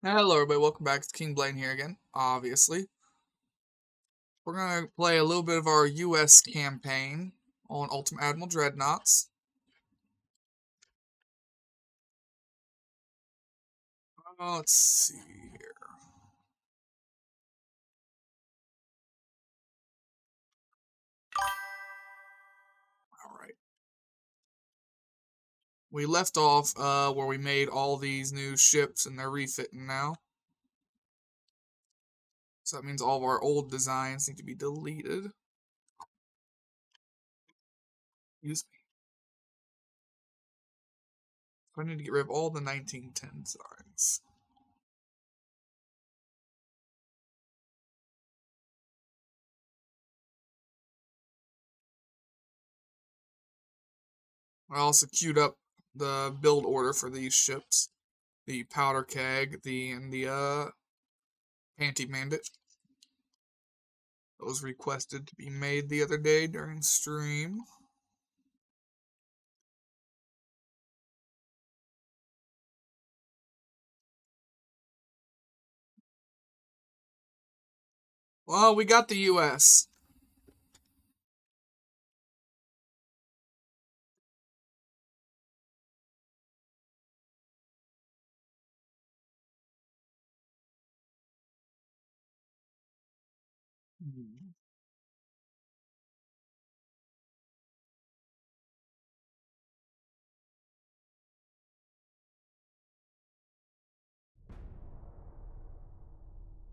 Hello everybody, welcome back. It's King Blaine here again, obviously. We're going to play a little bit of our US campaign on Ultimate Admiral Dreadnoughts. Let's see here. Alright. We left off where we made all these new ships and they're refitting now. So that means all of our old designs need to be deleted. Excuse me. I need to get rid of all the 1910 designs. I also queued up the build order for these ships. The powder keg, and the panty bandit. It was requested to be made the other day during stream. Well, we got the US.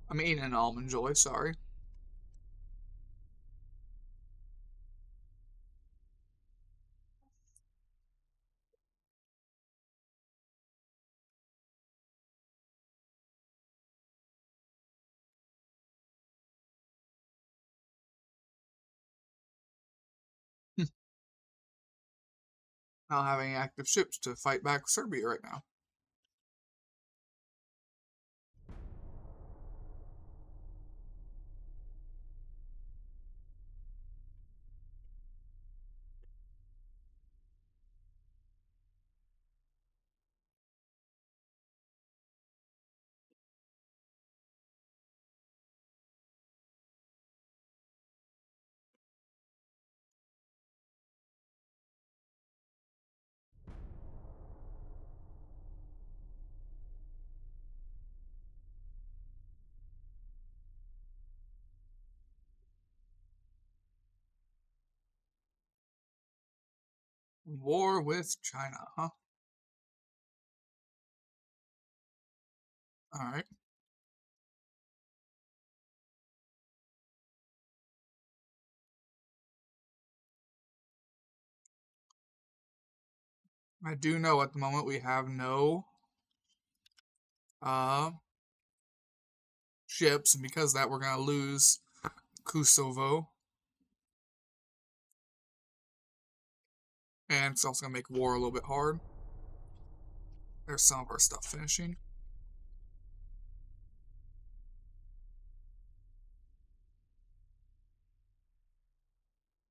I'm eating an almond joy, sorry. Not having active ships to fight back Serbia right now. War with China, huh? Alright. I do know at the moment we have no ships, and because of that we're gonna lose Kosovo. And it's also gonna make war a little bit hard. There's some of our stuff finishing.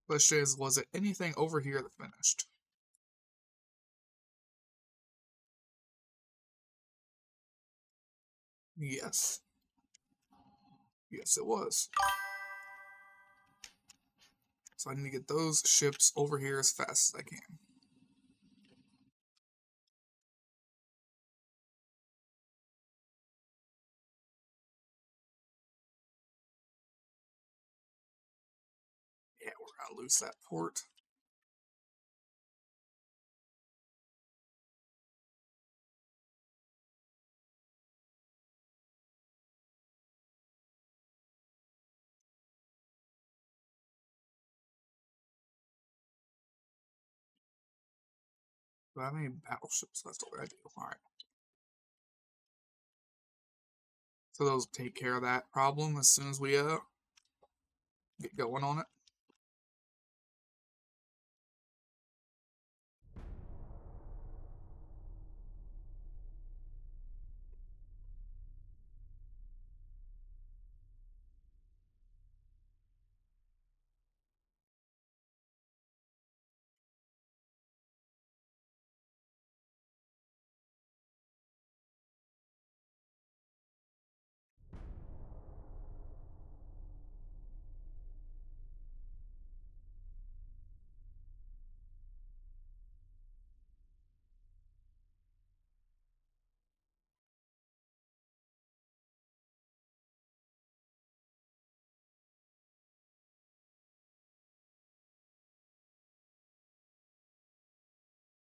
Question is, was it anything over here that finished? Yes. Yes, it was. So I need to get those ships over here as fast as I can. Yeah, we're gonna lose that port. Do I have any battleships left over? I do. Alright. So those take care of that problem as soon as we get going on it.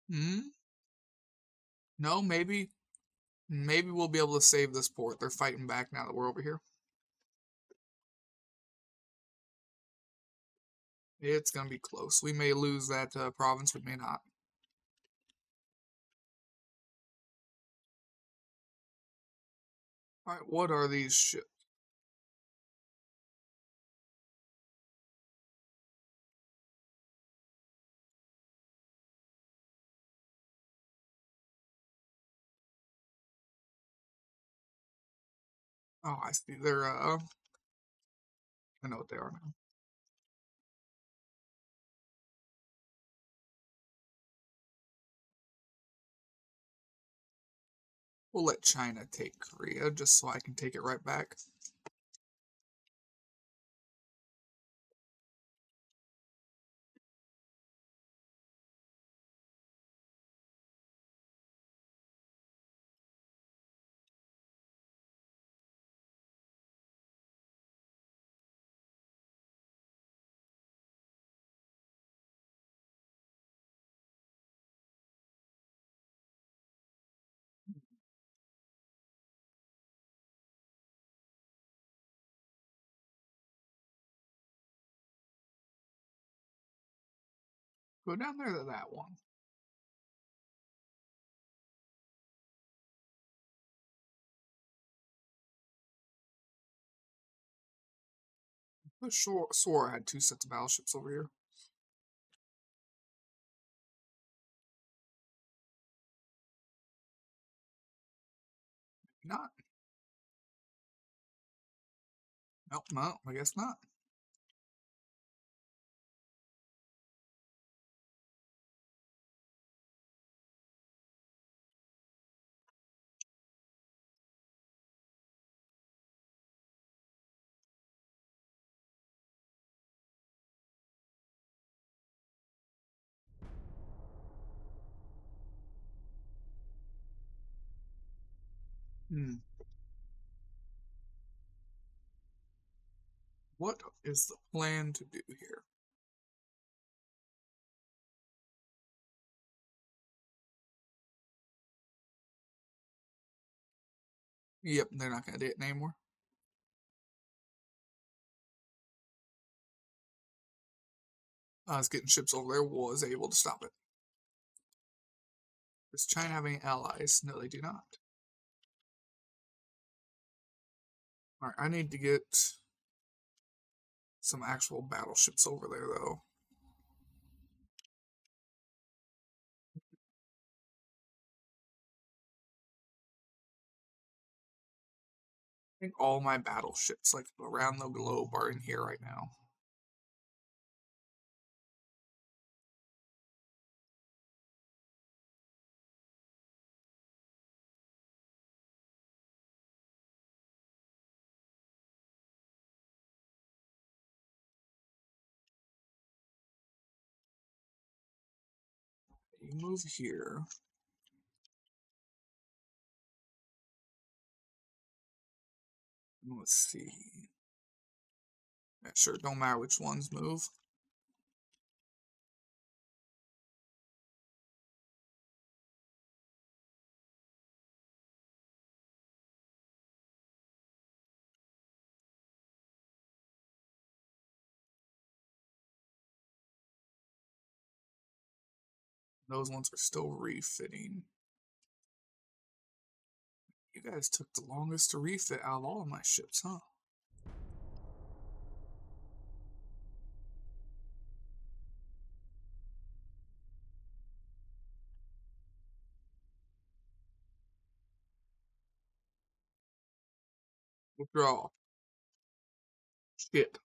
Hmm? No, maybe. Maybe we'll be able to save this port. They're fighting back now that we're over here. It's going to be close. We may lose that province, we may not. Alright, what are these ships? Oh, I see. They're, I know what they are now. We'll let China take Korea, just so I can take it right back. Go down there to that one. I swore I had 2 sets of battleships over here. Not. Nope, no, I guess not. Hmm. What is the plan to do here? Yep, they're not going to do it anymore. Us getting ships over there was able to stop it. Does China have any allies? No, they do not. Alright, I need to get some actual battleships over there, though. I think all my battleships, like around the globe, are in here right now. You move here. Let's see. Yeah, sure, don't matter which ones move. Those ones are still refitting. You guys took the longest to refit out of all of my ships, huh? Withdraw. Shit.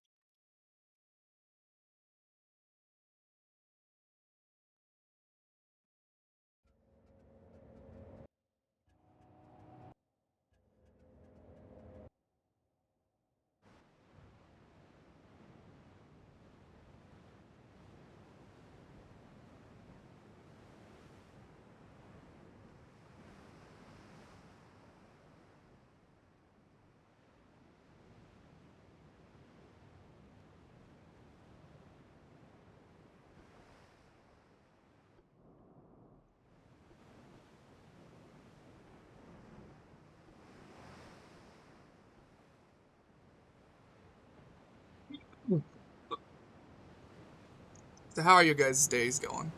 So how are you guys' days going?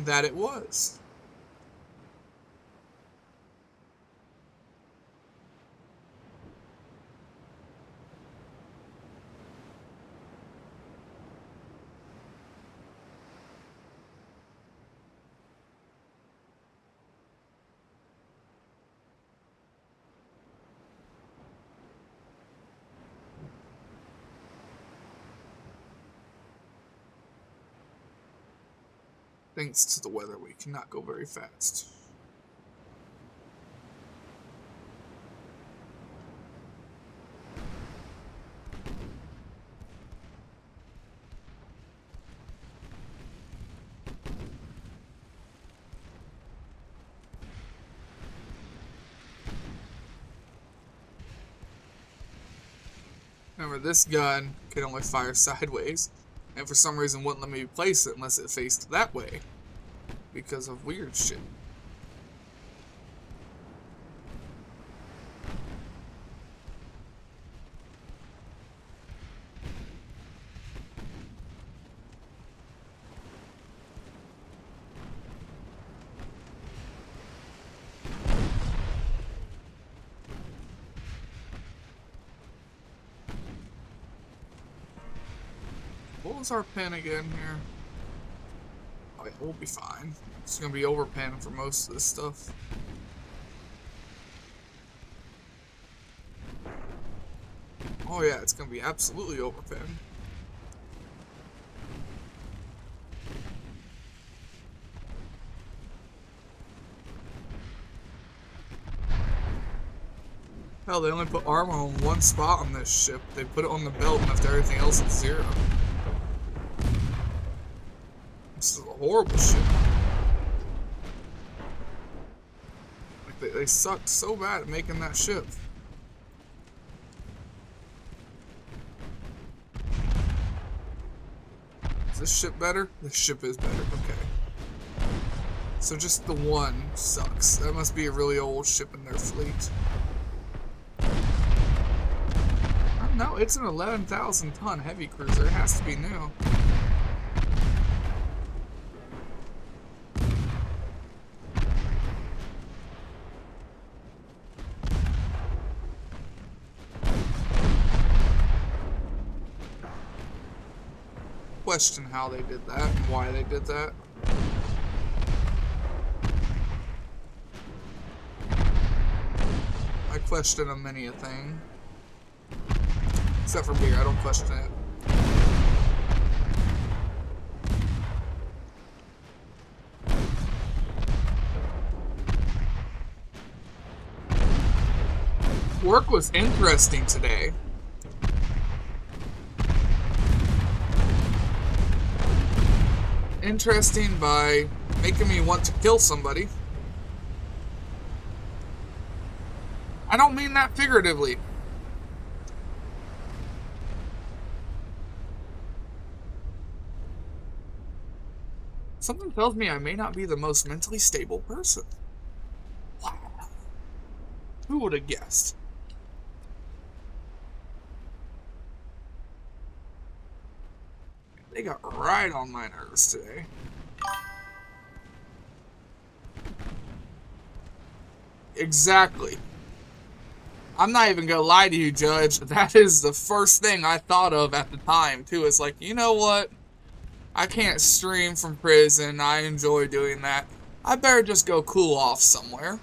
That it was. Thanks to the weather, we cannot go very fast. Remember, this gun can only fire sideways, and for some reason wouldn't let me place it unless it faced that way, because of weird shit. What was our pin again here? Oh yeah, we'll be fine. It's gonna be overpin for most of this stuff. Oh yeah, it's gonna be absolutely overpin. Hell, they only put armor on one spot on this ship. They put it on the belt and left everything else at 0. This is a horrible ship. Like, they sucked so bad at making that ship. Is this ship better? This ship is better, okay. So just the one sucks. That must be a really old ship in their fleet. No, it's an 11,000 ton heavy cruiser. It has to be new. Question how they did that and why they did that. I question on many a thing. Except for beer, I don't question it. Work was interesting today. Interesting by making me want to kill somebody. I don't mean that figuratively. Something tells me I may not be the most mentally stable person. Wow. Who would have guessed? They got right on my nerves today. Exactly. I'm not even gonna lie to you, Judge. That is the first thing I thought of at the time, too. It's like, you know what? I can't stream from prison. I enjoy doing that. I better just go cool off somewhere.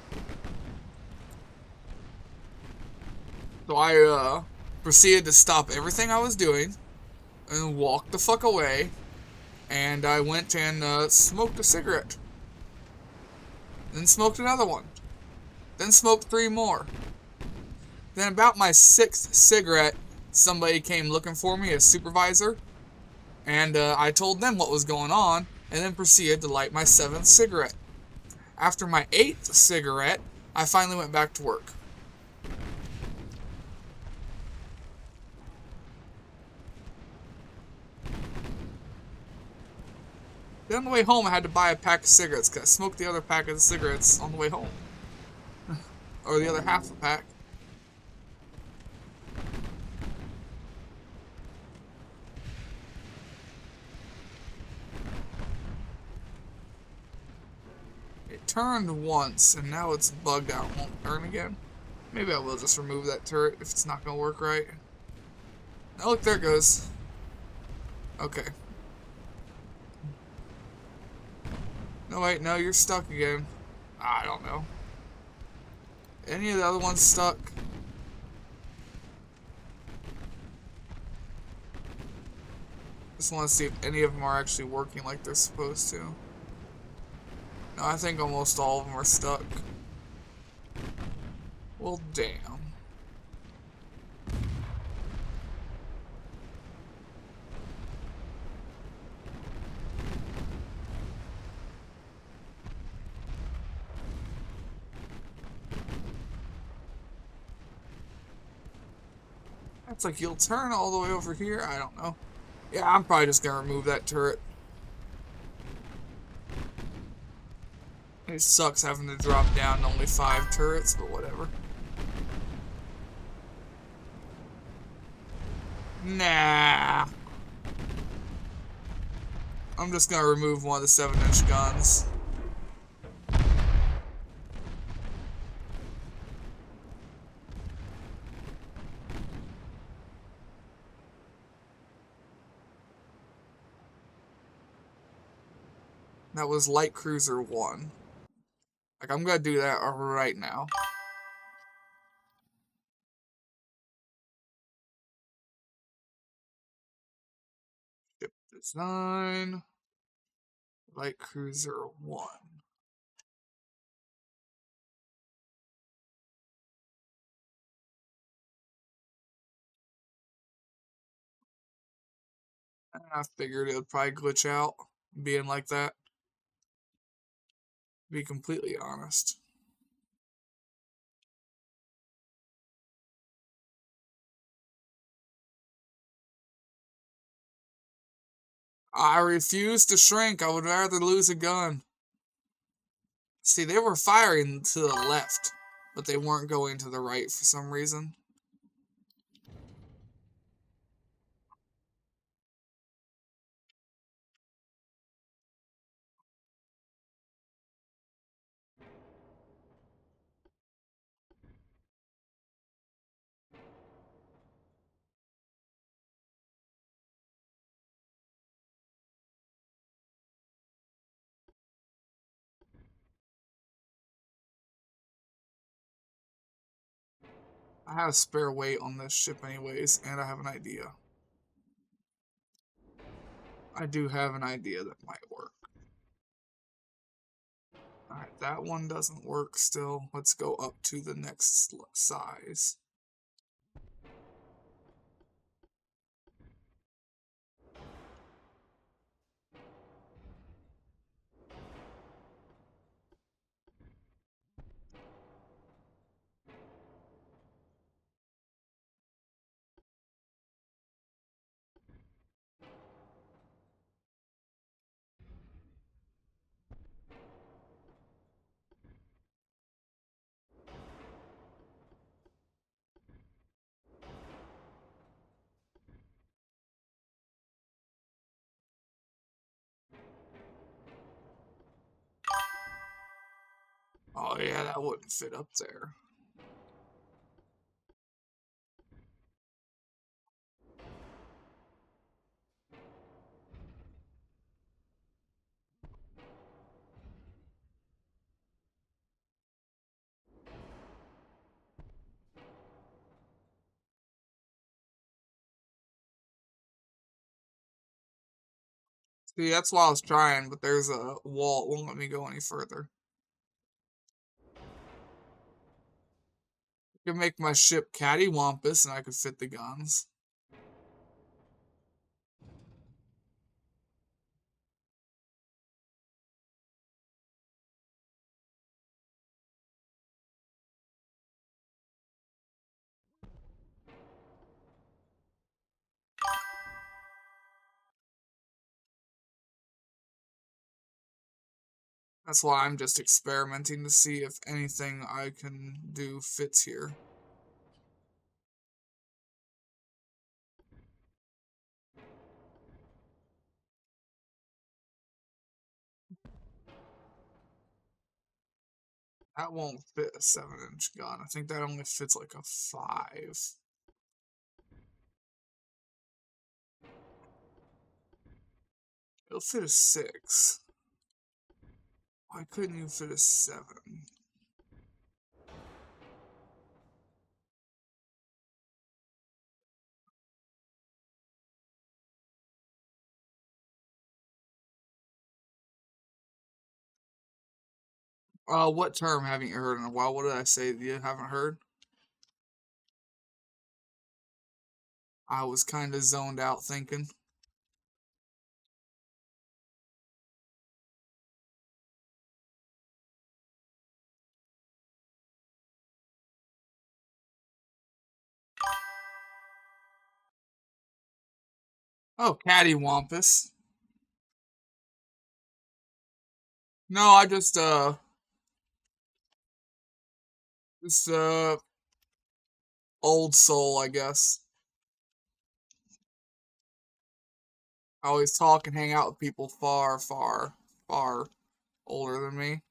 So I proceeded to stop everything I was doing and walk the fuck away. And I went and smoked a cigarette. Then smoked another one. Then smoked 3 more. Then about my 6th cigarette, somebody came looking for me, a supervisor. And I told them what was going on, and then proceeded to light my 7th cigarette. After my 8th cigarette, I finally went back to work. Then on the way home, I had to buy a pack of cigarettes because I smoked the other pack of cigarettes on the way home. Or the other half of the pack. It turned once, and now it's bugged out and won't turn again. Maybe I will just remove that turret if it's not going to work right. Oh, look, there it goes. Okay. No, wait, no, you're stuck again. I don't know. Any of the other ones stuck? Just want to see if any of them are actually working like they're supposed to. No, I think almost all of them are stuck. Well, damn. That's like you'll turn all the way over here? I don't know. Yeah, I'm probably just gonna remove that turret. It sucks having to drop down to only 5 turrets, but whatever. Nah. I'm just gonna remove one of the 7-inch guns. That was Light Cruiser 1. Like, I'm gonna do that right now. Ship design. Light Cruiser 1. I figured it would probably glitch out being like that. To be completely honest. I refuse to shrink. I would rather lose a gun. See, they were firing to the left, but they weren't going to the right for some reason. I have spare weight on this ship anyways, and I have an idea. I do have an idea that might work. Alright, that one doesn't work still. Let's go up to the next size. Oh yeah, that wouldn't fit up there. See, that's why I was trying, but there's a wall. It won't let me go any further. I could make my ship cattywampus and I could fit the guns. That's why I'm just experimenting to see if anything I can do fits here. That won't fit a 7-inch gun. I think that only fits like a 5. It'll fit a 6. Why couldn't you fit a 7? What term haven't you heard in a while? What did I say that you haven't heard? I was kind of zoned out thinking. Oh, cattywampus. No, I just old soul, I guess. I always talk and hang out with people far, far, far older than me.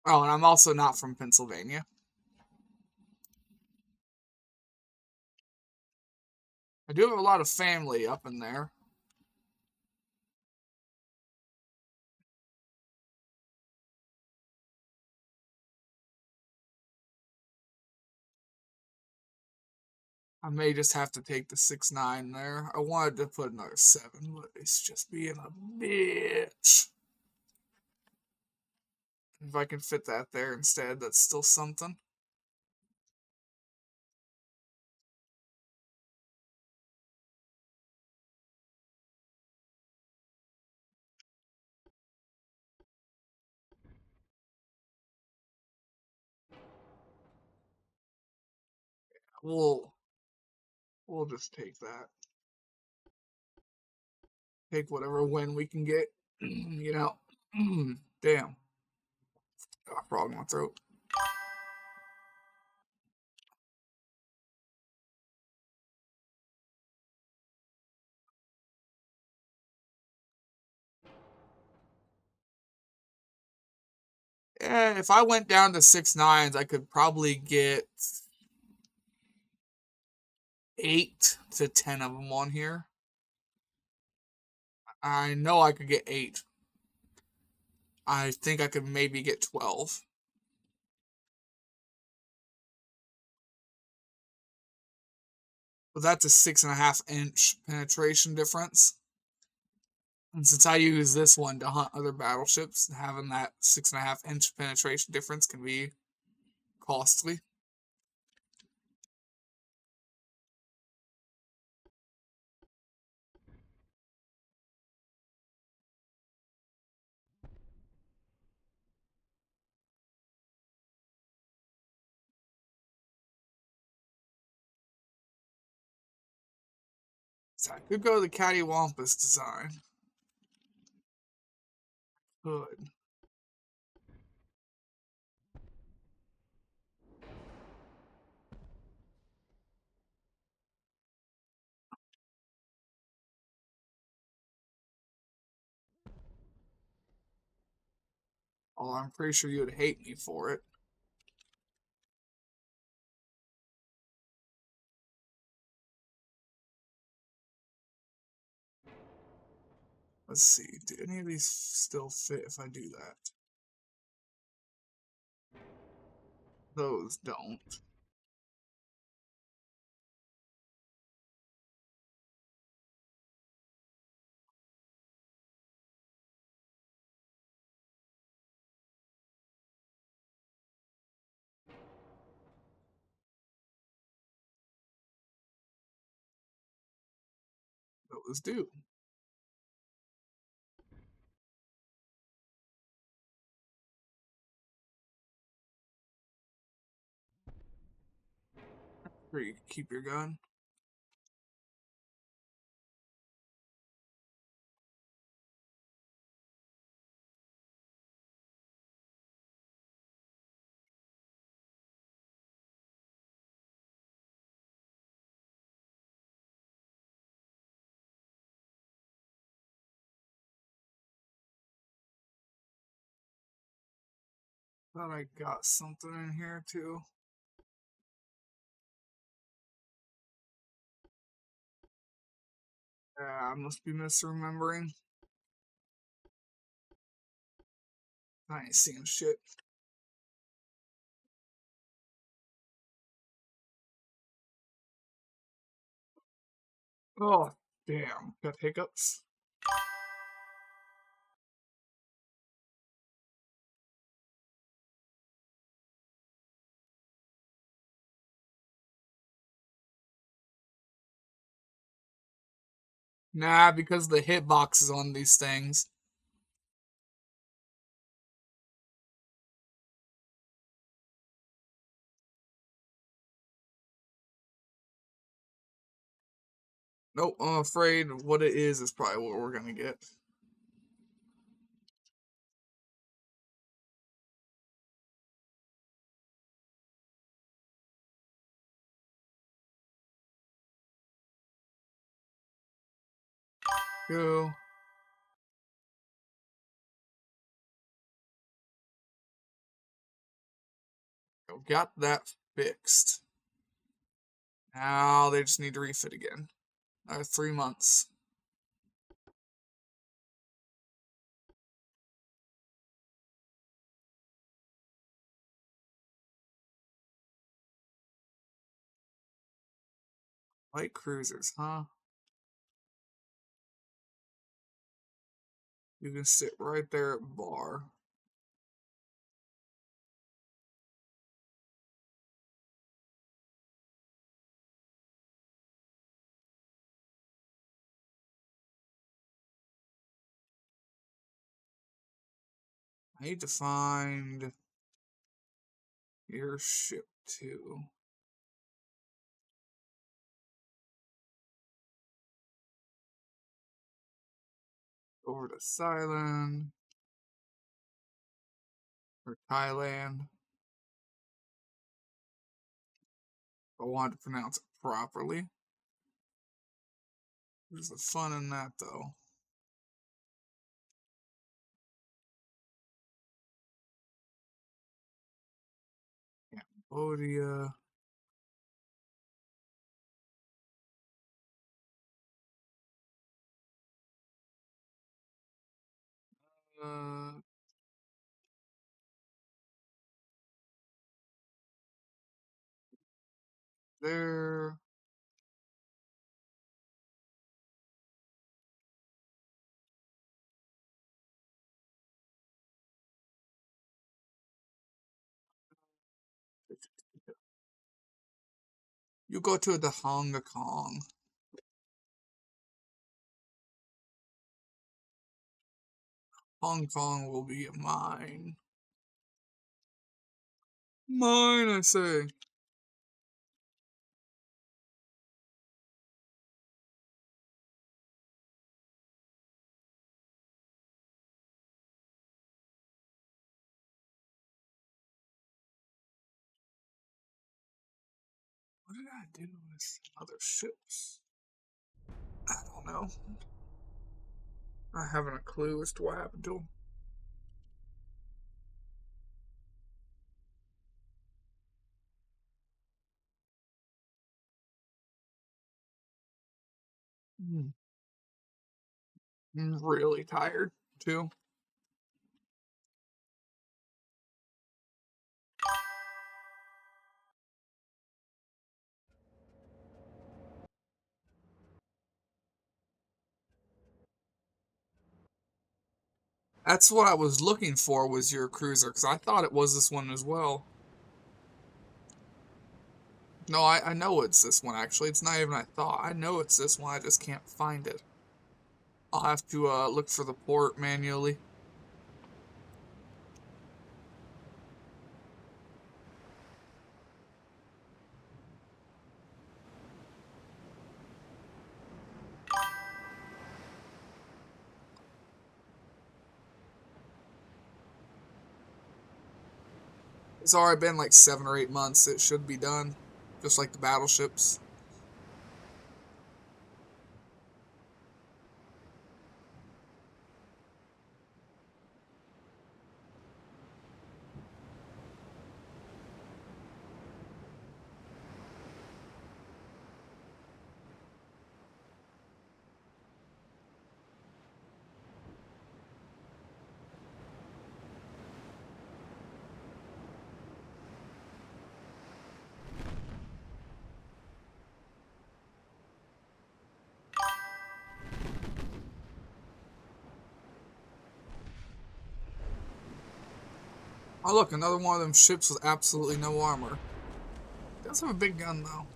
Oh, and I'm also not from Pennsylvania. I do have a lot of family up in there. I may just have to take the 6.9 there. I wanted to put another 7, but it's just being a bitch. If I can fit that there instead, that's still something. We'll we'll just take that. Take whatever win we can get. you know. Damn. Got a frog in my throat. Yeah, if I went down to 6.9s, I could probably get 8 to 10 of them on here. I know I could get 8. I think I could maybe get 12. But that's a 6.5-inch penetration difference. And since I use this one to hunt other battleships, having that 6.5-inch penetration difference can be costly. So I could go the cattywampus design. Could. Oh, I'm pretty sure you would hate me for it. Let's see. Do any of these still fit if I do that? Those don't. Let's do. Where you keep your gun. Thought I got something in here too. Yeah, I must be misremembering. I ain't seeing shit. Oh, damn. Got hiccups. Nah, because the hitboxes on these things. Nope, I'm afraid what it is probably what we're gonna get. Go. Got that fixed. Now they just need to refit again. 3 months. Light cruisers, huh? You can sit right there at bar. I need to find your ship too. Over to Thailand or Thailand. I wanted to pronounce it properly. There's the fun in that though. Cambodia. Uh, there. You go to the Hong Kong. Hong Kong will be mine. Mine, I say. What did I do with other ships? I don't know. I haven't a clue as to what happened to them. I'm really tired, too. That's what I was looking for was your cruiser, because I thought it was this one as well. No, I know it's this one, actually. It's not even I thought. I know it's this one, I just can't find it. I'll have to look for the port manually. It's already been like 7 or 8 months. It should be done, just like the battleships. Oh look, another one of them ships with absolutely no armor. It does have a big gun though.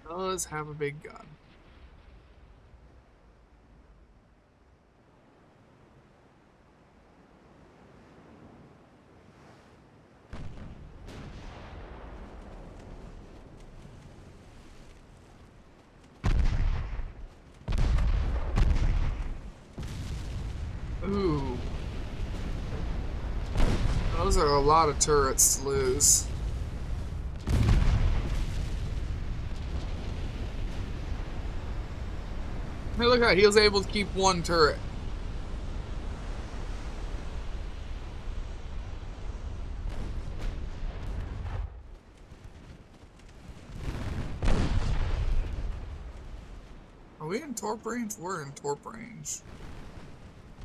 Does have a big gun. Ooh. Those are a lot of turrets to lose. Hey, look at that. He was able to keep one turret. Are we in torp range? We're in torp range.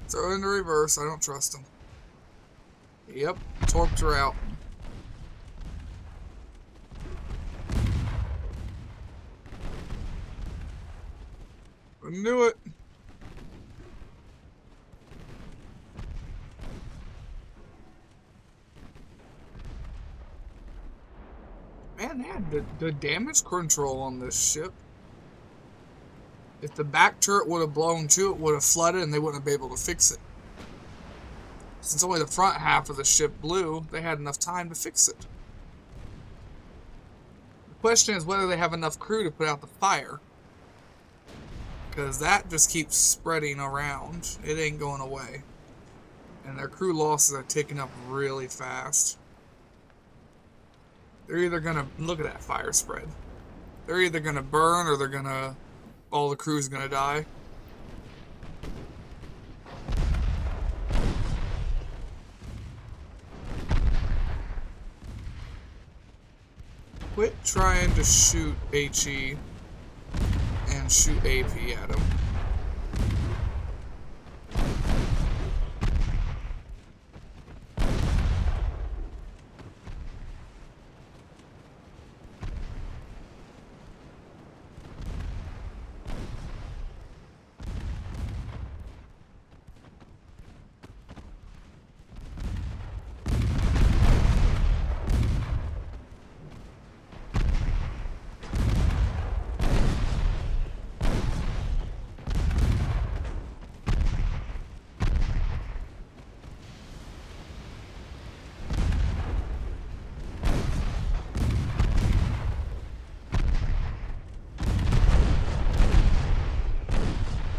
Throw it into reverse. I don't trust him. Yep, torps are out. I knew it. Man, they had the damage control on this ship. If the back turret would have blown too, it would have flooded and they wouldn't have been able to fix it. Since only the front half of the ship blew, they had enough time to fix it. The question is whether they have enough crew to put out the fire. Because that just keeps spreading around. It ain't going away. And their crew losses are ticking up really fast. They're either gonna, look at that fire spread. They're either gonna burn or they're gonna, all the crew's gonna die. Quit trying to shoot HE and shoot AP at him.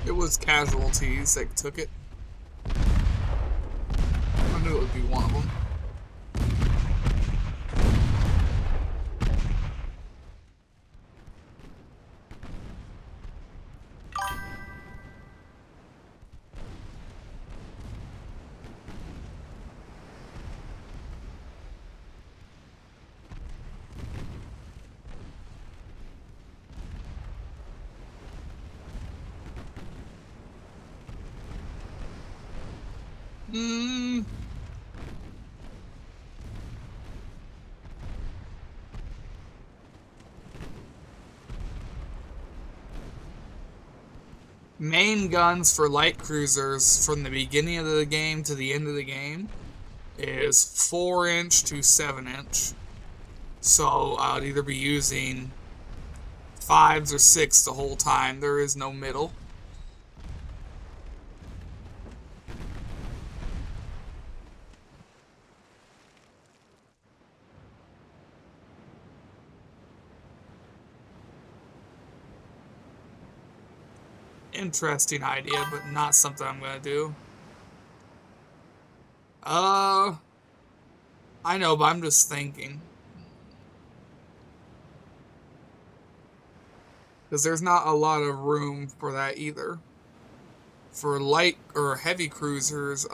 It was casualties that took it. I knew it would be one of them. Main guns for light cruisers from the beginning of the game to the end of the game is 4" to 7". So I would either be using 5s or 6 the whole time. There is no middle. Interesting idea, but not something I'm gonna do. I know, but I'm just thinking. Because there's not a lot of room for that either. For light or heavy cruisers,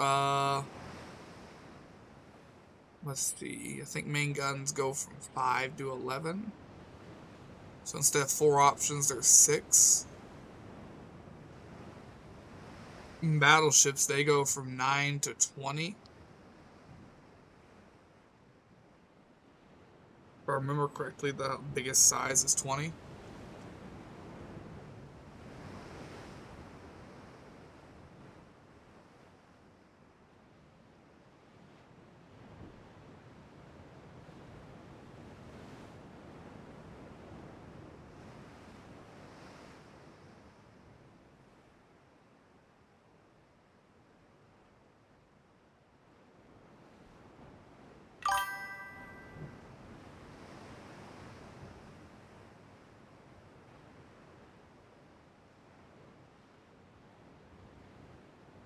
let's see, I think main guns go from 5 to 11. So instead of 4 options, there's 6. Battleships, they go from 9 to 20. If I remember correctly, the biggest size is 20.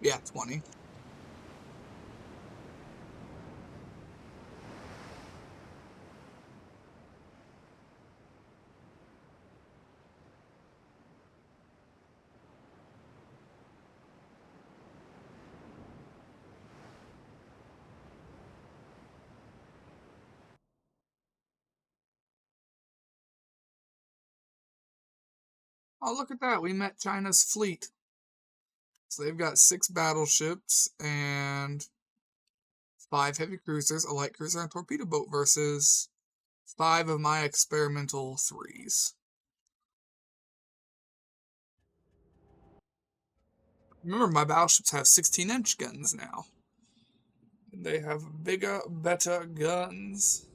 Yeah, 20. Oh, look at that. We met China's fleet. So they've got 6 battleships and 5 heavy cruisers, a light cruiser, and a torpedo boat versus 5 of my experimental 3s. Remember, my battleships have 16" guns now. They have bigger, better guns.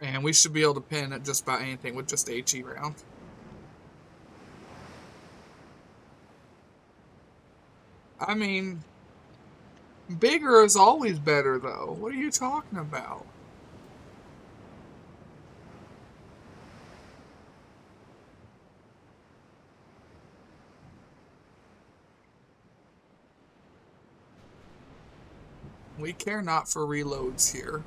And we should be able to pin at just about anything with just HE round. I mean, bigger is always better, though. What are you talking about? We care not for reloads here.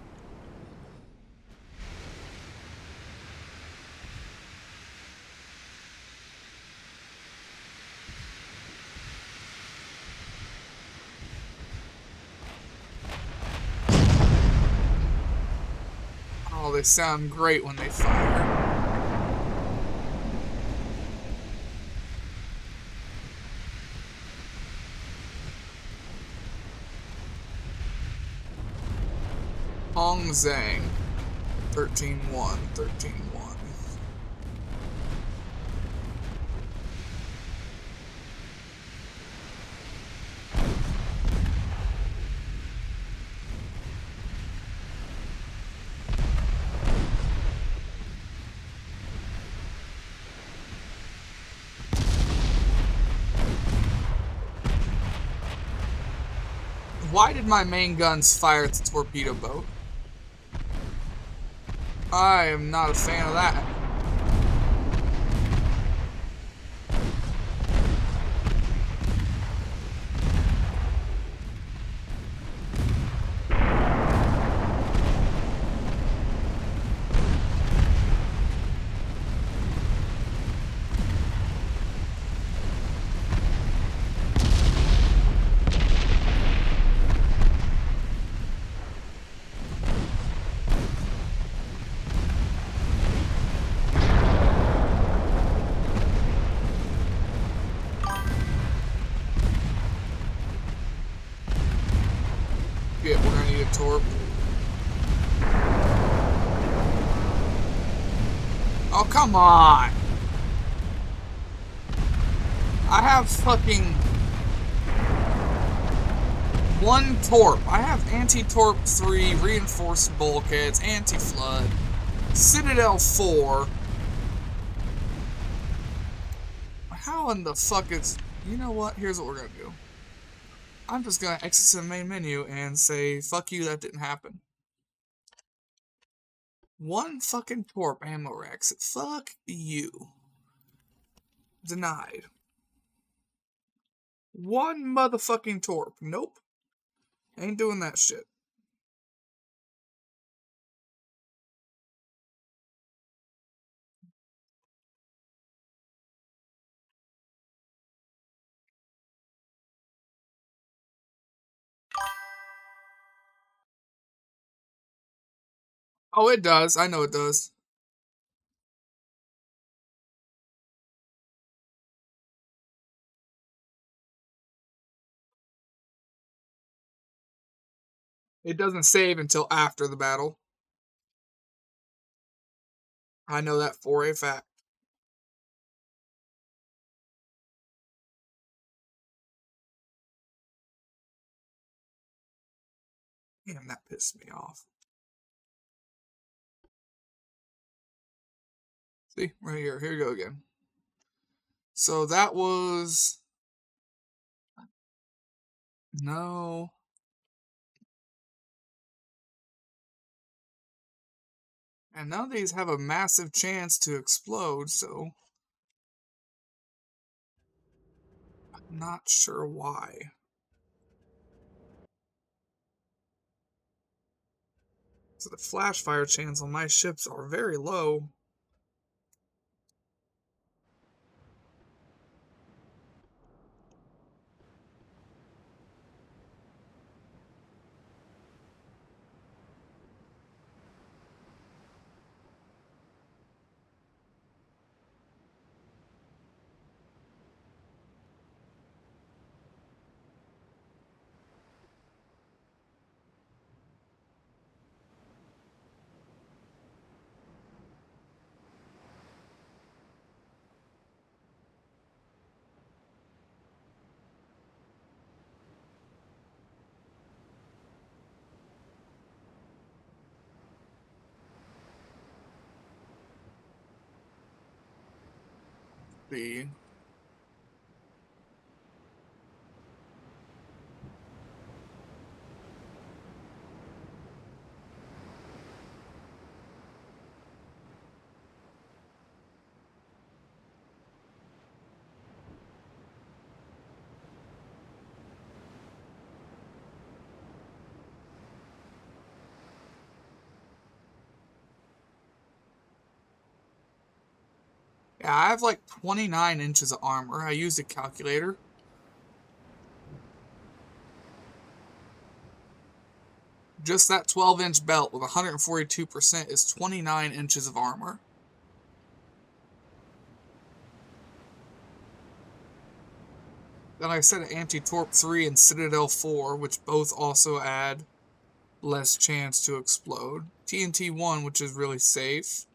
Oh, they sound great when they fire. Hong Zhang, 13-1, 13-1. Why did my main guns fire at the torpedo boat? I am not a fan of that. anti-torp. Oh, come on! I have fucking 1 torp. I have anti-torp 3, reinforced bulkheads, anti-flood, Citadel 4. How in the fuck is... You know what? Here's what we're gonna do. I'm just gonna exit the main menu and say, fuck you, that didn't happen. 1 fucking torp ammo racks. Fuck you. Denied. 1 motherfucking torp. Nope. Ain't doing that shit. Oh, it does. I know it does. It doesn't save until after the battle. I know that for a fact. Damn, that pissed me off. See, right here. Here you go again. So that was... No. And none of these have a massive chance to explode, so... I'm not sure why. So the flash fire chance on my ships are very low. The... Yeah, I have like 29 inches of armor. I used a calculator. Just that 12-inch belt with 142% is 29 inches of armor. Then I set an anti-torp 3 and Citadel 4, which both also add less chance to explode. TNT 1, which is really safe.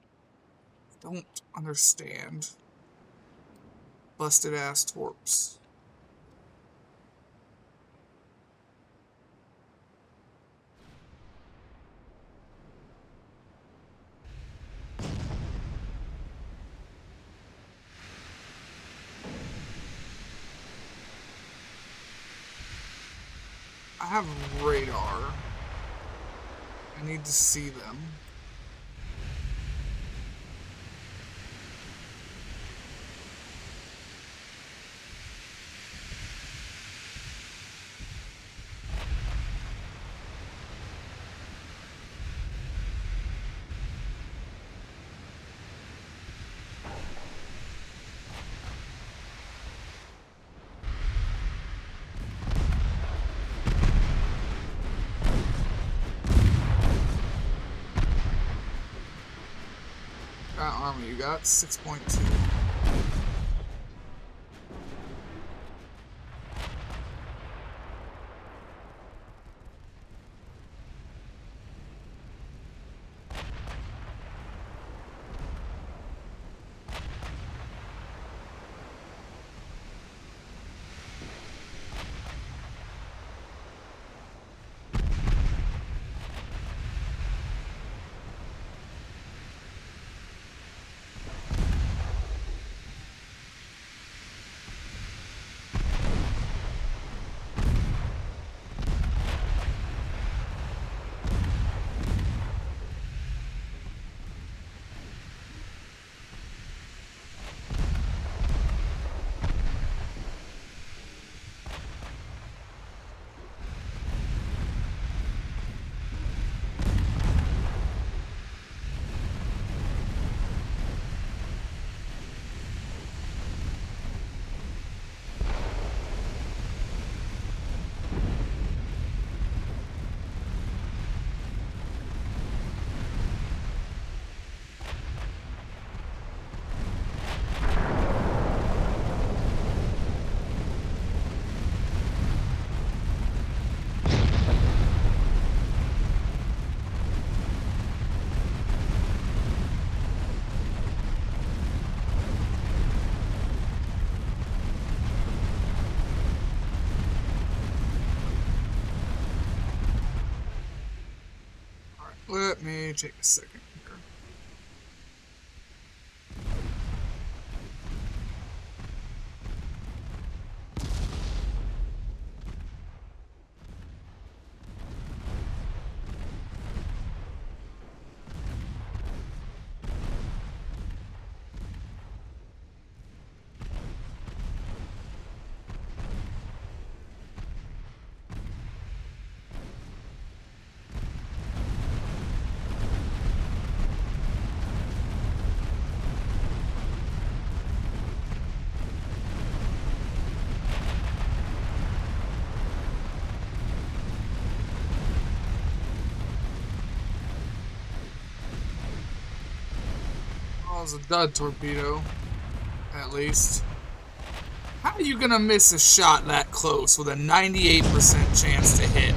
Don't understand. Busted ass torps. I have radar. I need to see them. Armor you got 6.2. Let me take a second here. Oh, it was a dud torpedo, at least. How are you gonna miss a shot that close with a 98% chance to hit?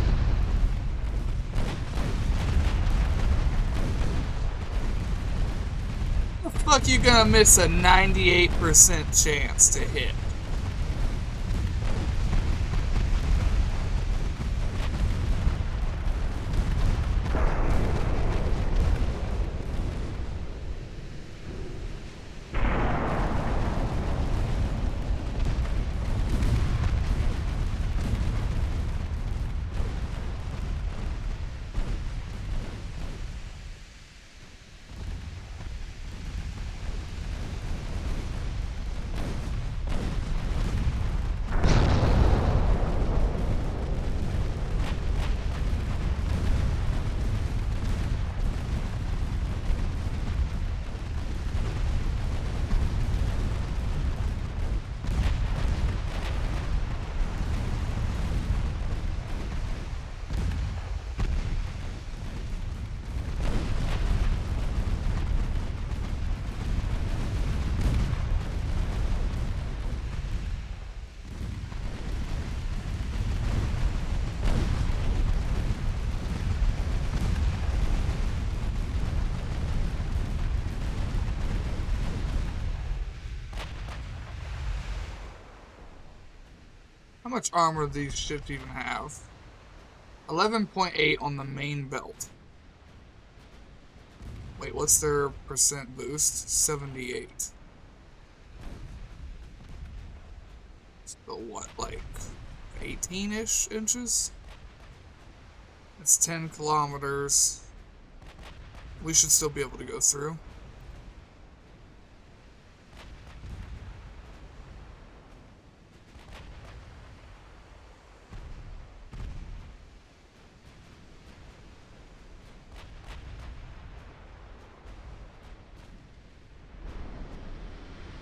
How the fuck you gonna miss a 98% chance to hit? How much armor do these ships even have? 11.8 on the main belt. Wait, what's their percent boost? 78. So what, like 18-ish inches? It's 10 kilometers. We should still be able to go through.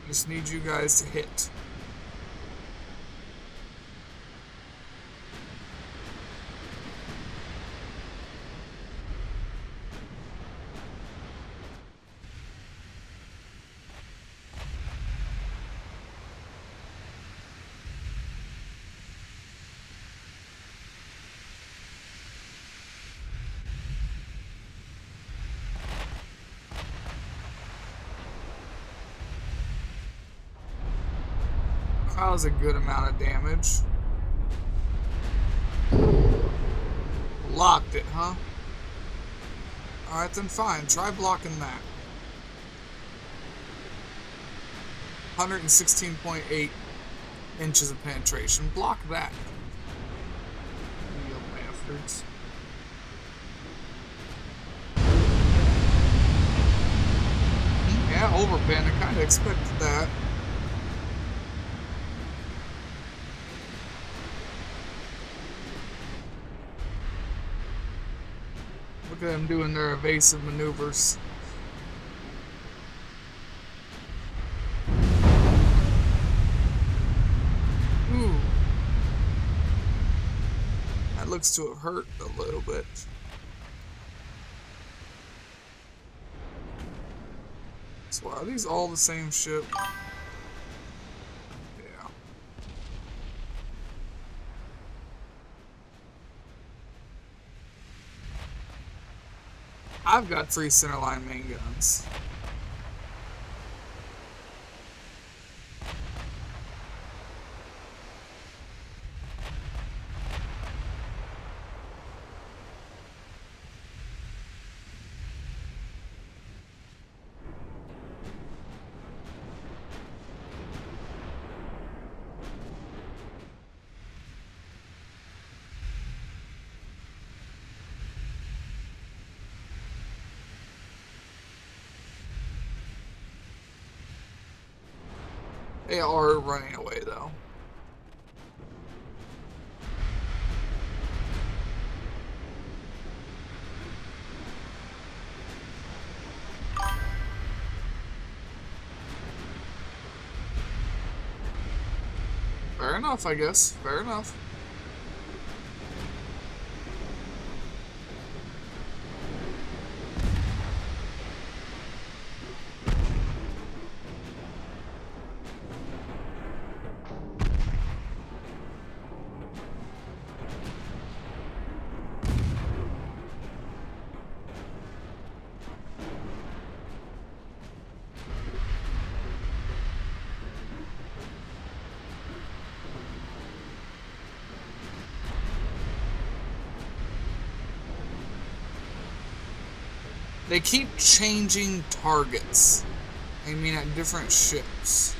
Just need you guys to hit. That was a good amount of damage. Locked it, huh? Alright then fine, try blocking that. 116.8 inches of penetration. Block that. You bastards. Yeah, overpen. I kinda expected that. Look at them doing their evasive maneuvers. Ooh. That looks to have hurt a little bit. So are these all the same ship? Yeah. I've got 3 centerline main guns. They are running away, though. Fair enough, I guess. Fair enough. They keep changing targets. I mean, at different ships.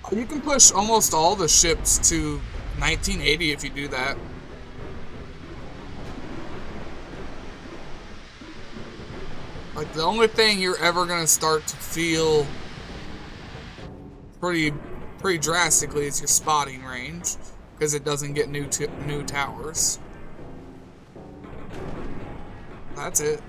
You can push almost all the ships to 1980 if you do that. Like, the only thing you're ever going to start to feel pretty drastically is your spotting range, because it doesn't get new towers. That's it.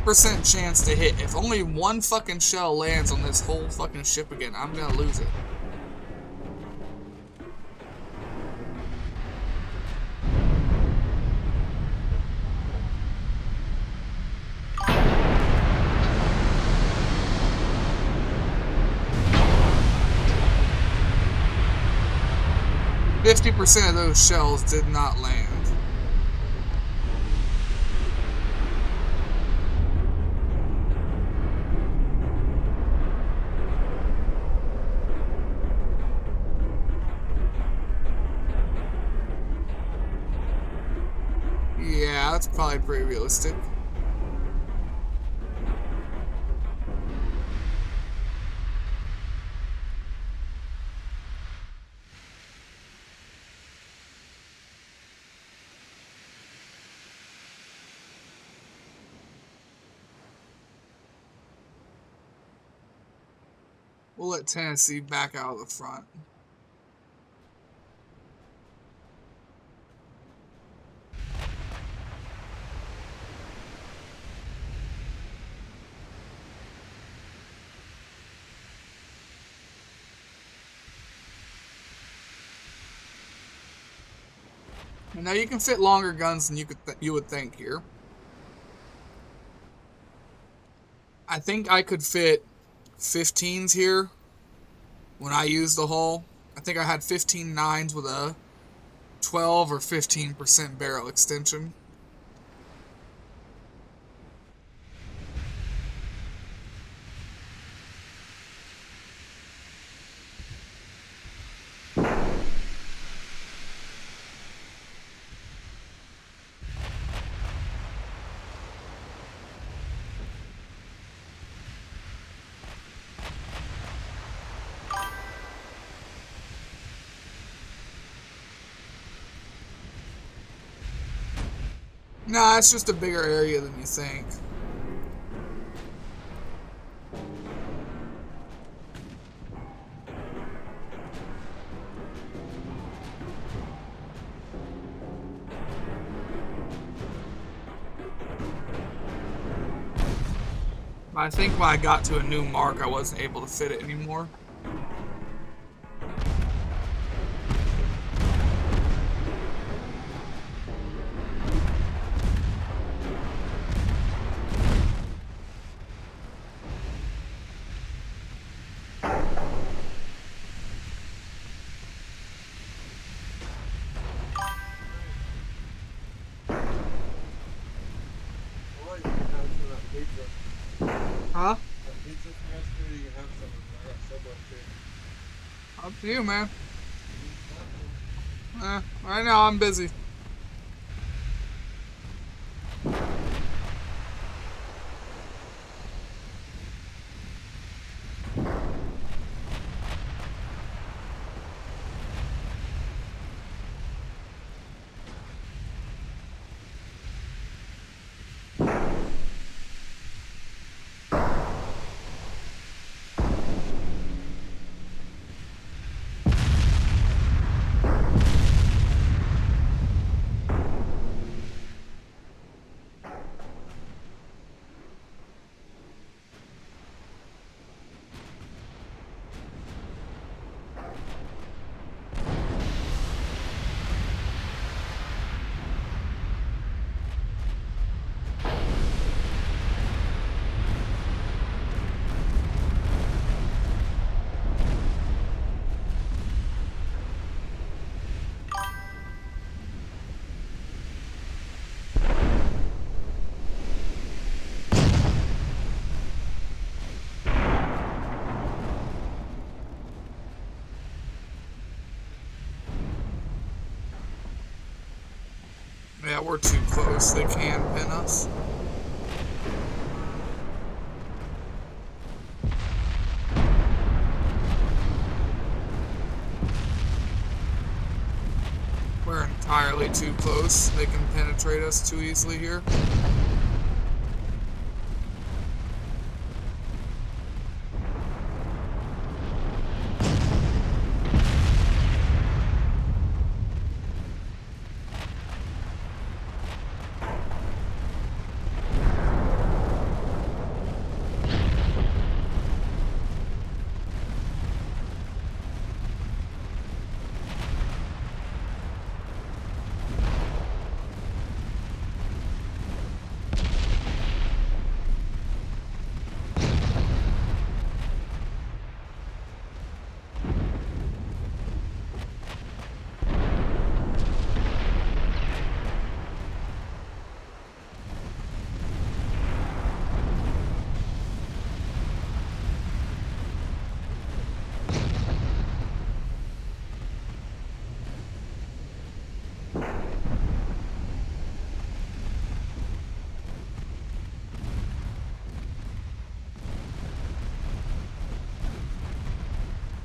% chance to hit. If only one fucking shell lands on this whole fucking ship again, I'm gonna lose it. %50 of those shells did not land. Yeah, that's probably pretty realistic. We'll let Tennessee back out of the front. Now you can fit longer guns than you would think here. I think I could fit 15s here when I used the hull. I think I had 15 9s with a 12 or 15% barrel extension. Nah, it's just a bigger area than you think. I think when I got to a new mark, I wasn't able to fit it anymore. Huh? Up to you, man. Right now I'm busy. Yeah, we're too close. They can pin us. We're entirely too close. They can penetrate us too easily here.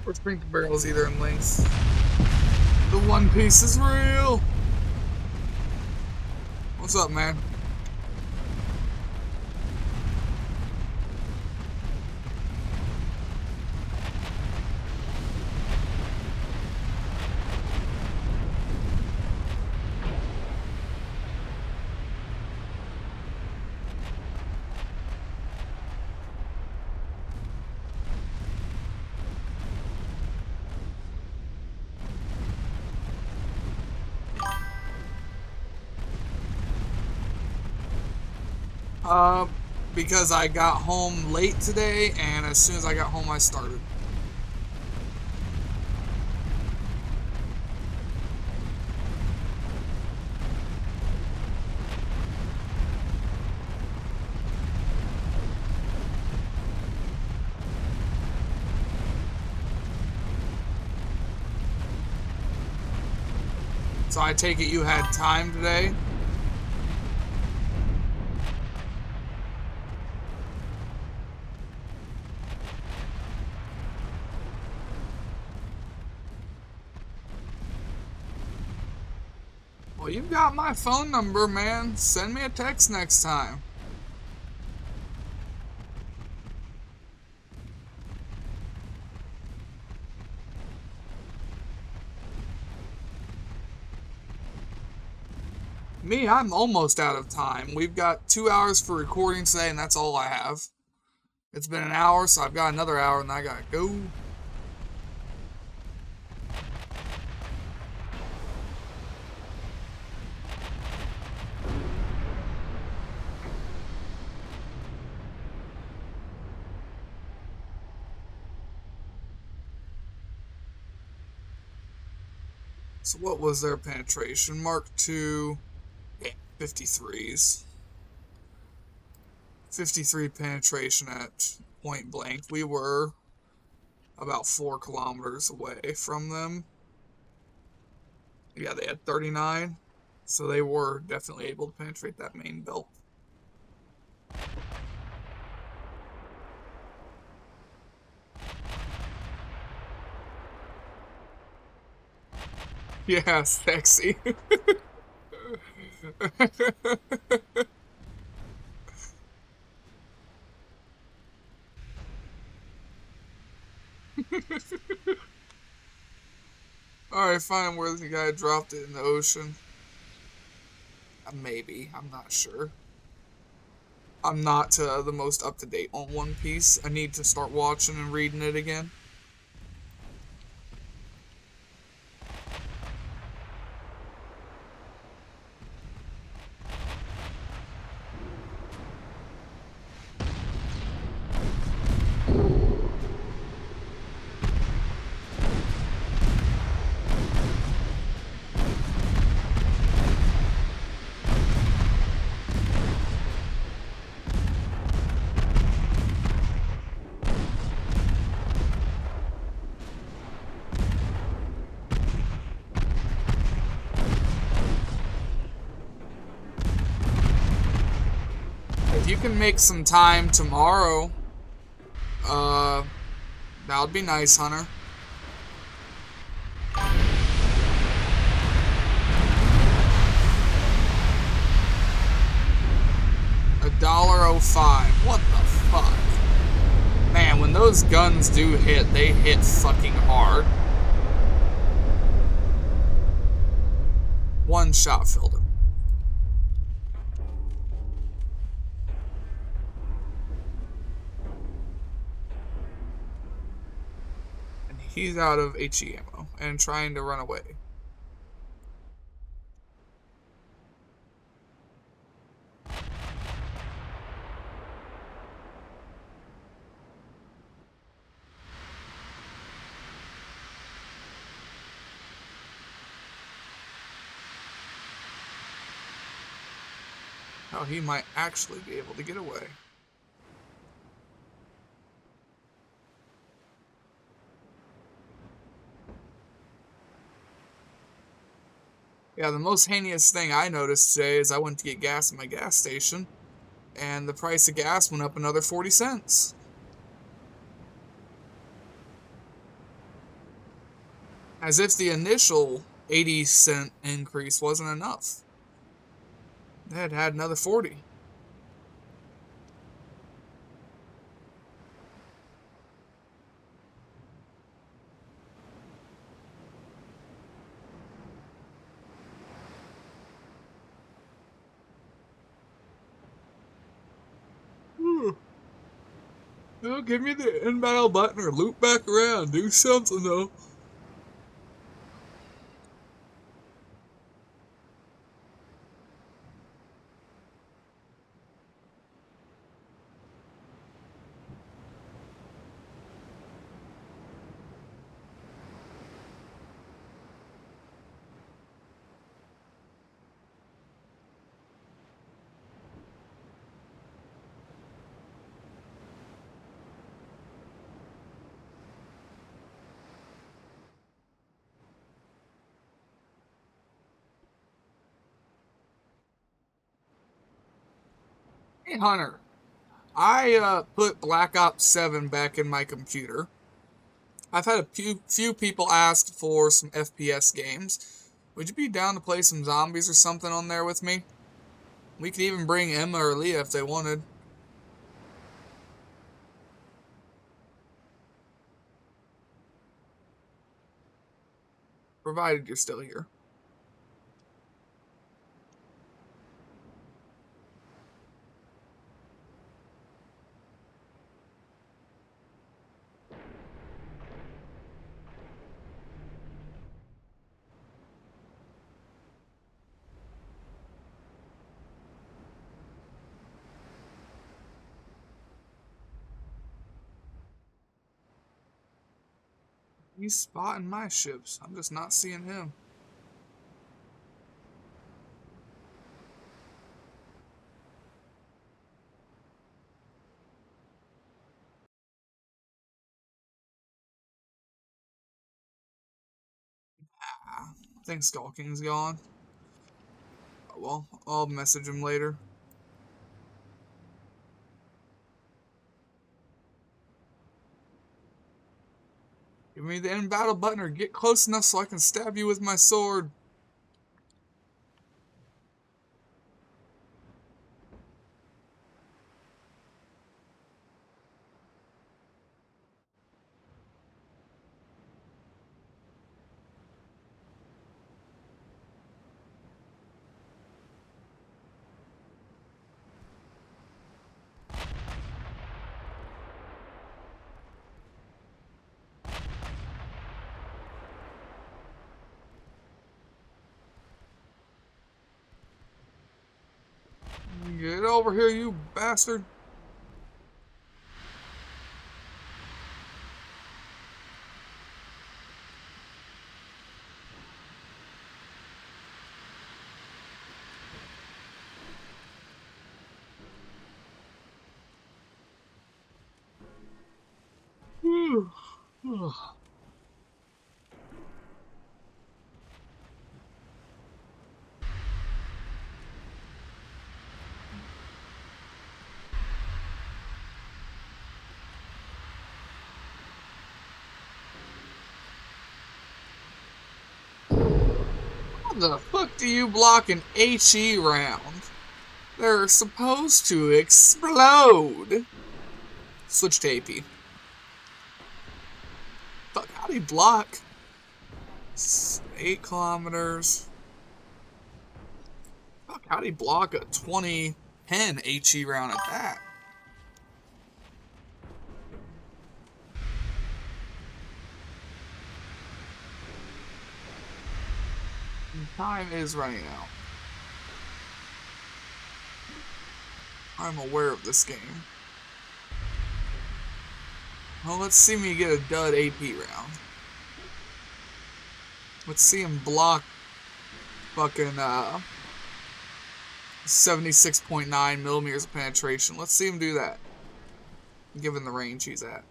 Or shrink the barrels either in length. The One Piece is real! What's up, man? Because I got home late today, and as soon as I got home, I started. So I take it you had time today? Well, you've got my phone number, man. Send me a text next time. Me, I'm almost out of time. We've got 2 hours for recording today, and that's all I have. It's been an hour, so I've got another hour and I gotta go. So what was their penetration? Mark II, yeah, 53s. 53 penetration at point blank. We were about 4 kilometers away from them. Yeah, they had 39. So they were definitely able to penetrate that main belt. Yeah, sexy. Alright, fine, where the guy dropped it in the ocean. Maybe, I'm not sure. I'm not the most up to date on One Piece. I need to start watching and reading it again. If you can make some time tomorrow, that would be nice, Hunter. $1.05. What the fuck? Man, when those guns do hit, they hit fucking hard. One shot filled him. And he's out of HE ammo and trying to run away. Oh, he might actually be able to get away. Yeah, the most heinous thing I noticed today is I went to get gas at my gas station, and the price of gas went up another 40 cents. As if the initial 80-cent increase wasn't enough. They had had another 40. No, give me the inbound button or loop back around. Do something, though. Hey, Hunter. I put Black Ops 7 back in my computer. I've had a few people ask for some FPS games. Would you be down to play some zombies or something on there with me? We could even bring Emma or Leah if they wanted. Provided you're still here. He's spotting my ships. I'm just not seeing him. I think Skull King's gone. Oh, well, I'll message him later. Give me the end battle button or get close enough so I can stab you with my sword. Get over here, you bastard. How the fuck do you block an HE round? They're supposed to explode. Switch to AP. Fuck, how'd he block? 8 kilometers. Fuck, how'd he block a 2010 HE round at that? Time is running out. I'm aware of this game. Well, let's see me get a dud AP round. Let's see him block fucking 76.9 millimeters of penetration. Let's see him do that, given the range he's at.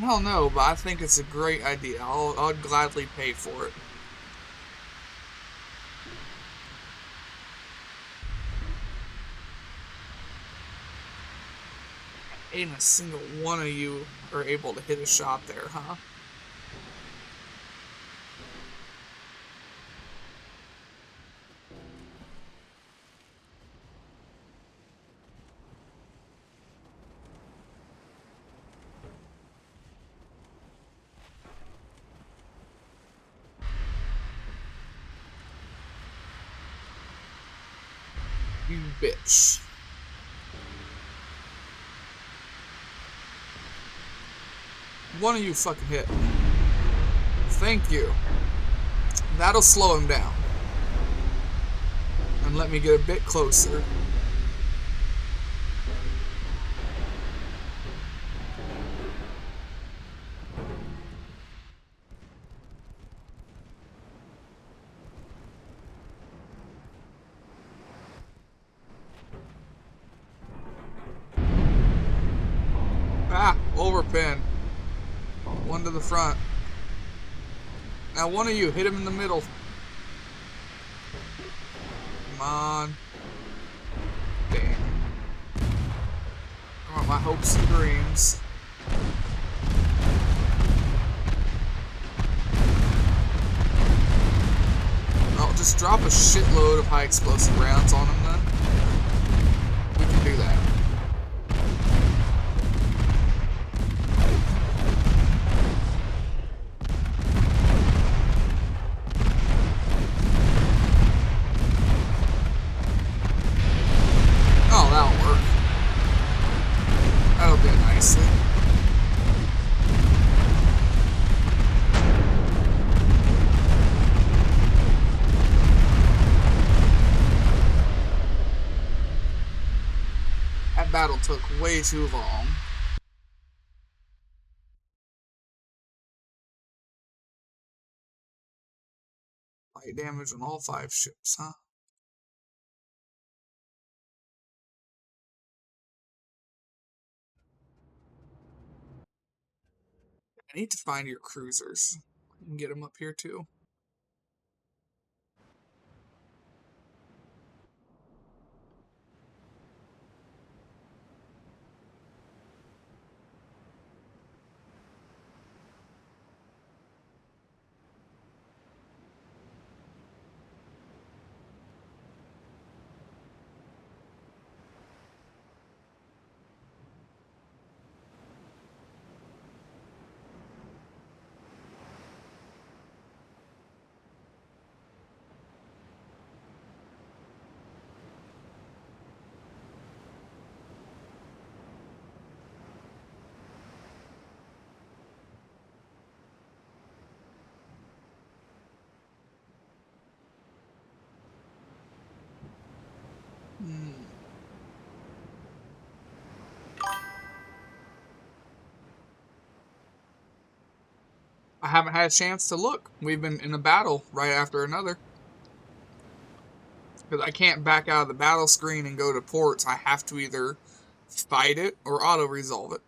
I don't know, but I think it's a great idea. I'd gladly pay for it. Ain't a single one of you are able to hit a shot there, huh? You bitch. One of you fucking hit. Thank you. That'll slow him down. And let me get a bit closer. Ah, overpin. One to the front. Now one of you, hit him in the middle. Come on. Damn. I want my hopes and dreams. I'll just drop a shitload of high explosive rounds on him then. We can do that. that battle took way too long. Light damage on all 5 ships, huh? I need to find your cruisers. I can get them up here too. I haven't had a chance to look. We've been in a battle right after another. Because I can't back out of the battle screen and go to ports. I have to either fight it or auto-resolve it.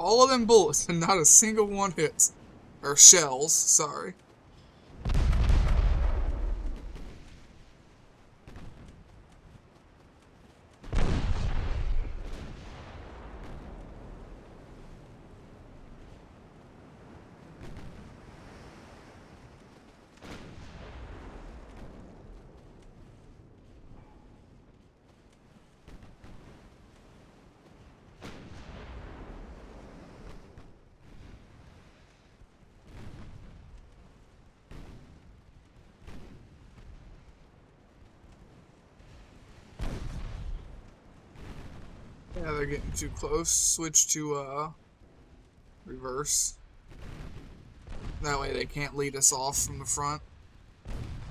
All of them bullets and not a single one hits. Or shells, sorry. Yeah, they're getting too close. Switch to reverse. That way they can't lead us off from the front.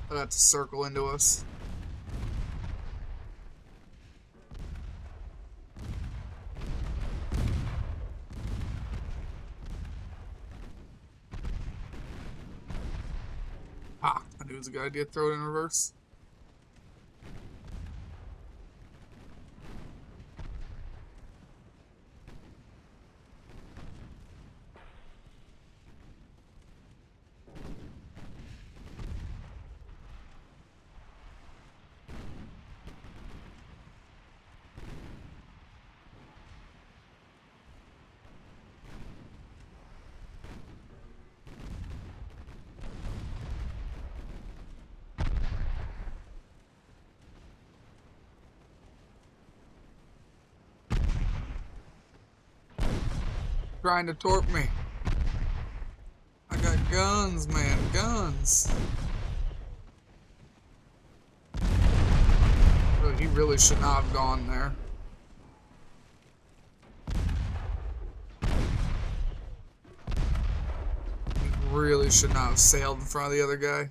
They'll have to circle into us. Ah, I knew it was a good idea to throw it in reverse. Trying to torp me. I got guns, man, guns. Oh, he really should not have gone there. He really should not have sailed in front of the other guy.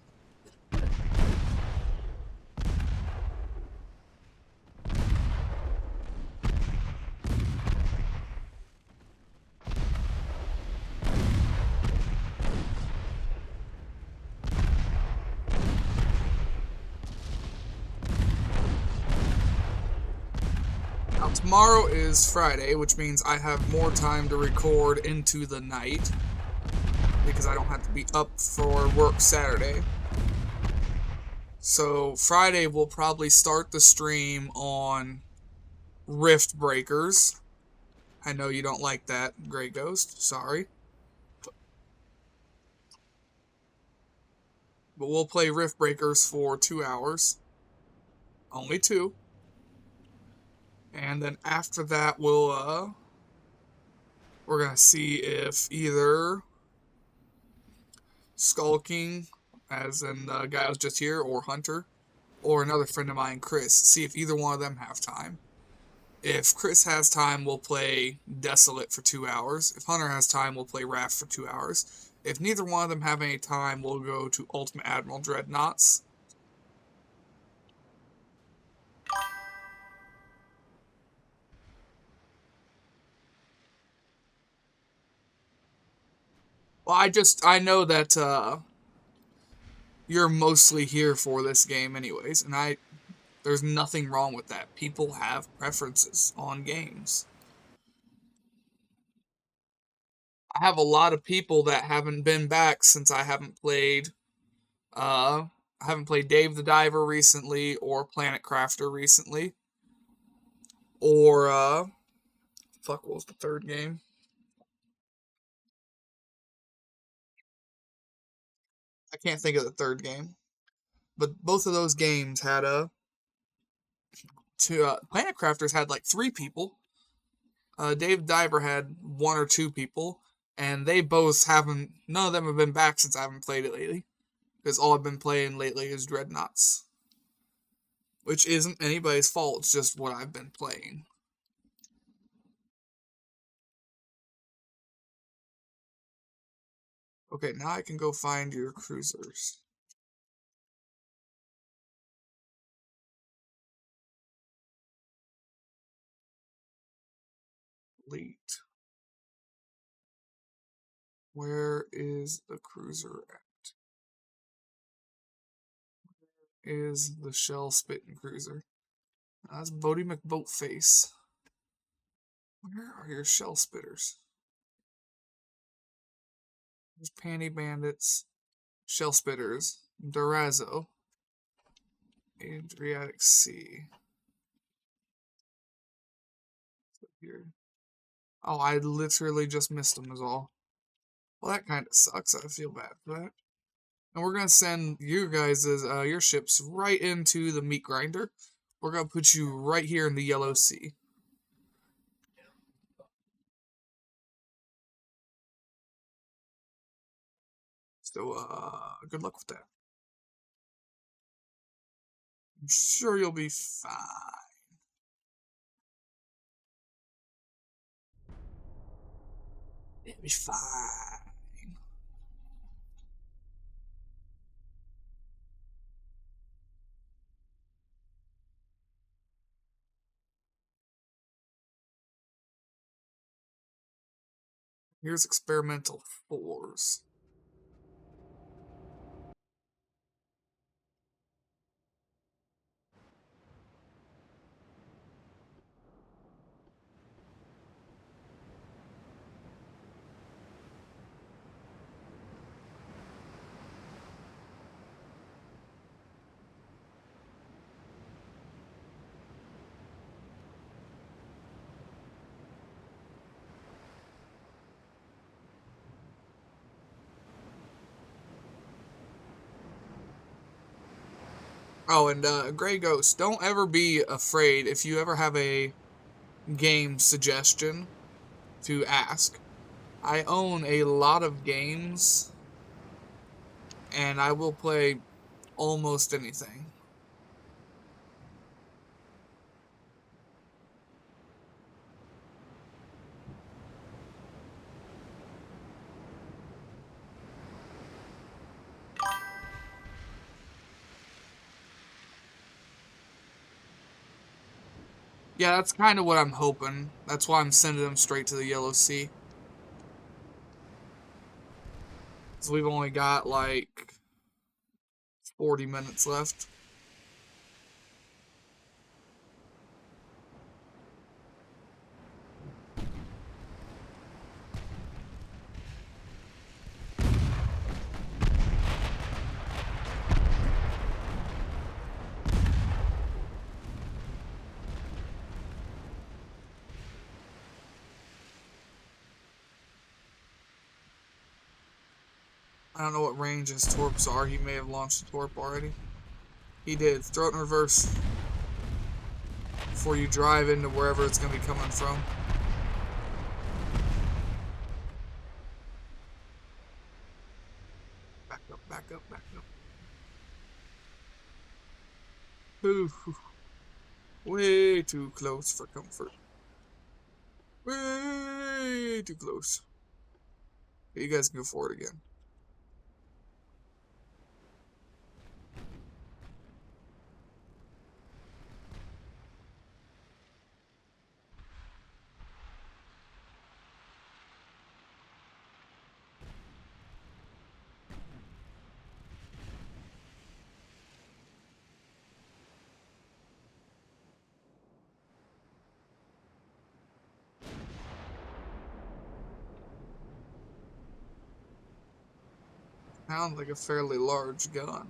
Tomorrow is Friday, which means I have more time to record into the night because I don't have to be up for work Saturday. So Friday we'll probably start the stream on Rift Breakers. I know you don't like that, Grey Ghost. Sorry. But we'll play Rift Breakers for 2 hours. Only 2. And then after that, we'll We're going to see if either Skulking, as in the guy who was just here, or Hunter, or another friend of mine, Chris, see if either one of them have time. If Chris has time, we'll play Desolate for 2 hours. If Hunter has time, we'll play Raft for 2 hours. If neither one of them have any time, we'll go to Ultimate Admiral Dreadnoughts. Well, I know that you're mostly here for this game anyways, and there's nothing wrong with that. People have preferences on games. I have a lot of people that haven't been back since I haven't played Dave the Diver recently, or Planet Crafter recently, or what was the third game? I can't think of the third game, but both of those games had Planet Crafters had like 3 people. Dave the Diver had 1 or 2 people, and they both haven't. None of them have been back since I haven't played it lately, because all I've been playing lately is Dreadnoughts. Which isn't anybody's fault, it's just what I've been playing. Okay, now I can go find your cruisers. Fleet. Where is the cruiser at? Is the shell spitting cruiser? That's Bodie McBoatface. Where are your shell spitters? There's Panty Bandits, Shell Spitters, Durazzo, Adriatic Sea. Here. Oh, I literally just missed them is all. Well, that kind of sucks. I feel bad for that. And we're going to send you guys' your ships right into the meat grinder. We're going to put you right here in the Yellow Sea. So, good luck with that. I'm sure you'll be fine. You'll be fine. Here's experimental 4s. Oh, and Grey Ghost, don't ever be afraid if you ever have a game suggestion to ask. I own a lot of games, and I will play almost anything. Yeah, that's kind of what I'm hoping. That's why I'm sending them straight to the Yellow Sea. So we've only got like 40 minutes left. I don't know what range his torps are. He may have launched the torp already. He did. Throw it in reverse before you drive into wherever it's going to be coming from. up, back up. Ooh, way too close for comfort. Way too close. Okay, you guys can go forward again. Sounds like a fairly large gun.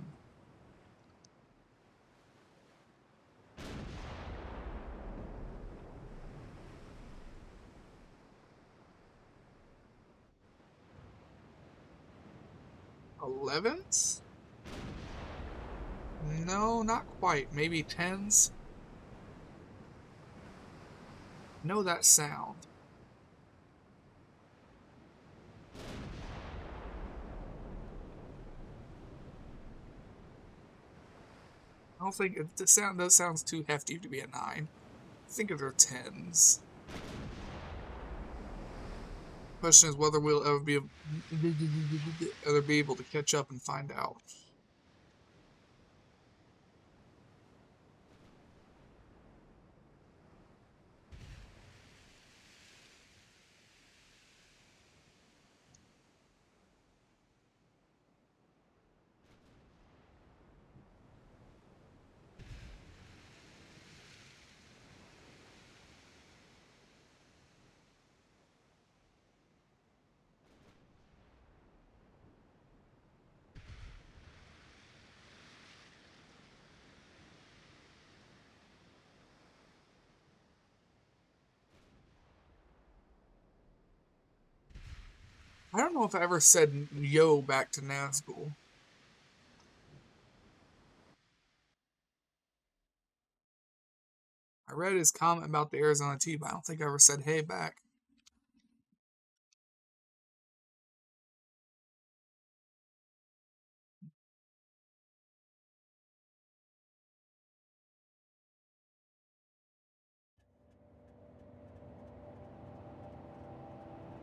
Elevens? No, not quite. Maybe tens? Know that sound. I don't think that sounds too hefty to be a 9. Think of their 10s. Question is whether we'll ever be able to catch up and find out. I don't know if I ever said yo back to Nazgul. I read his comment about the Arizona tea, but I don't think I ever said hey back.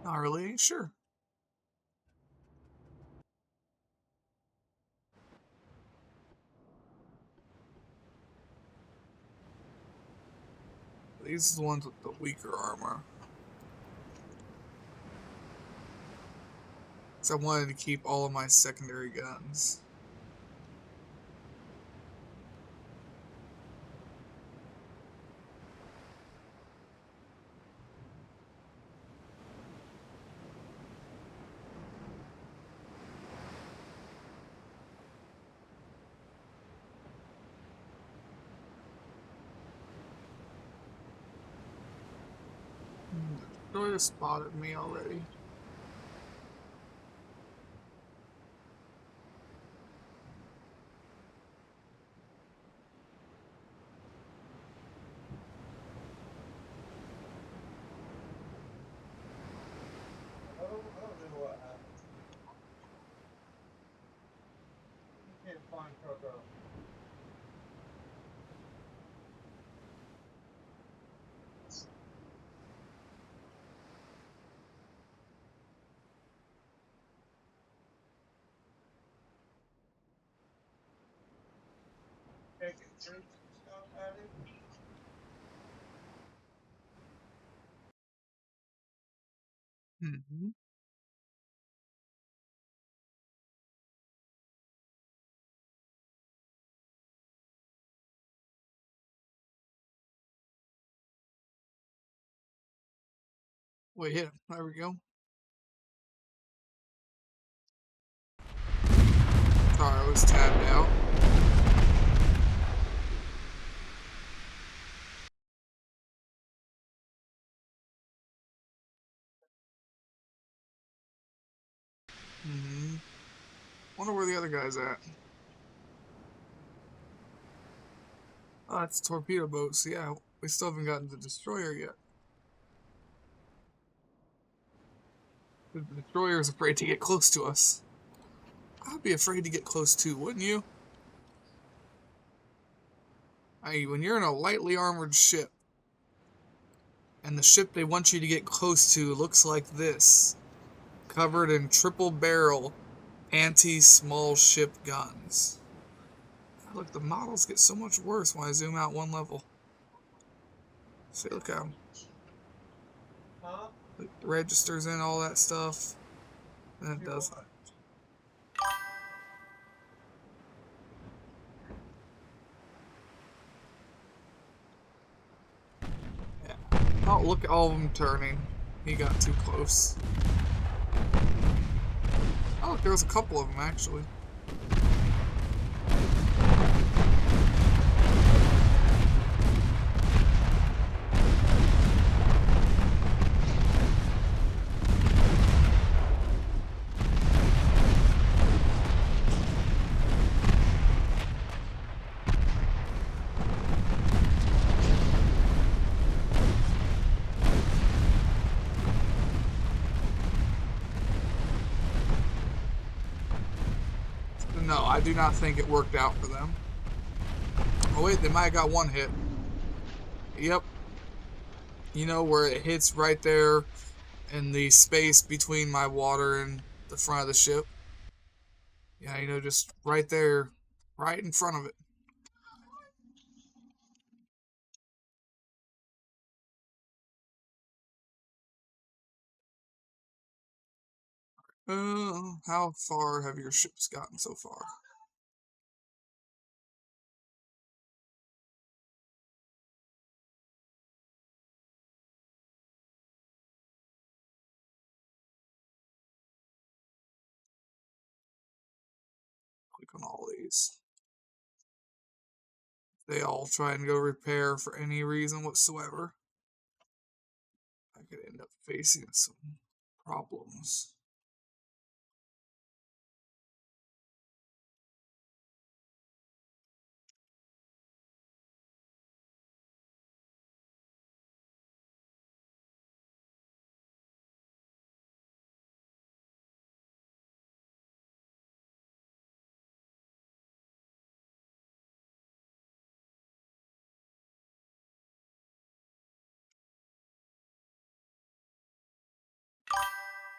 Not really, ain't sure. These are the ones with the weaker armor. So I wanted to keep all of my secondary guns. The destroyer spotted me already. I don't know what happened. You can't find Coco. Taking drinks and stuff at it. Mm-hmm. Wait, hit him. There we go. Sorry, I was tabbed out. Mm-hmm. Wonder where the other guy's at. Oh, it's torpedo boats. Yeah, we still haven't gotten the destroyer yet. The destroyer is afraid to get close to us. I'd be afraid to get close to, wouldn't you? When you're in a lightly armored ship, and the ship they want you to get close to looks like this, covered in triple barrel anti-small ship guns. Look, the models get so much worse when I zoom out one level. See, look how Huh? it registers in all that stuff, and it does. Yeah. Oh, look at all of them turning. He got too close. Oh, look, there was a couple of them actually. No, I do not think it worked out for them. Oh wait, they might have got one hit. Yep. You know where it hits right there in the space between my water and the front of the ship? Yeah, you know, just right there, right in front of it. How far have your ships gotten so far? Click on all these. They all try and go repair for any reason whatsoever. I could end up facing some problems.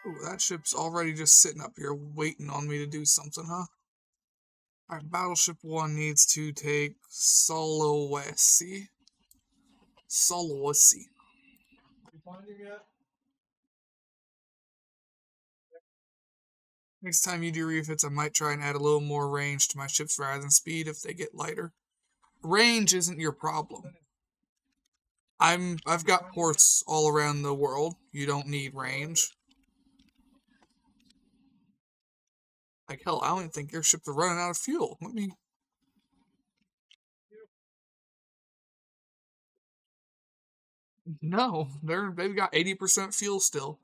Ooh, that ship's already just sitting up here waiting on me to do something, huh? Alright, Battleship 1 needs to take Sulawesi. Sulawesi. You find it yet? Next time you do refits, I might try and add a little more range to my ships rather than speed if they get lighter. Range isn't your problem. I've got ports all around the world. You don't need range. Like hell, I don't even think your ships are running out of fuel. Let me. No, they've got 80% fuel still.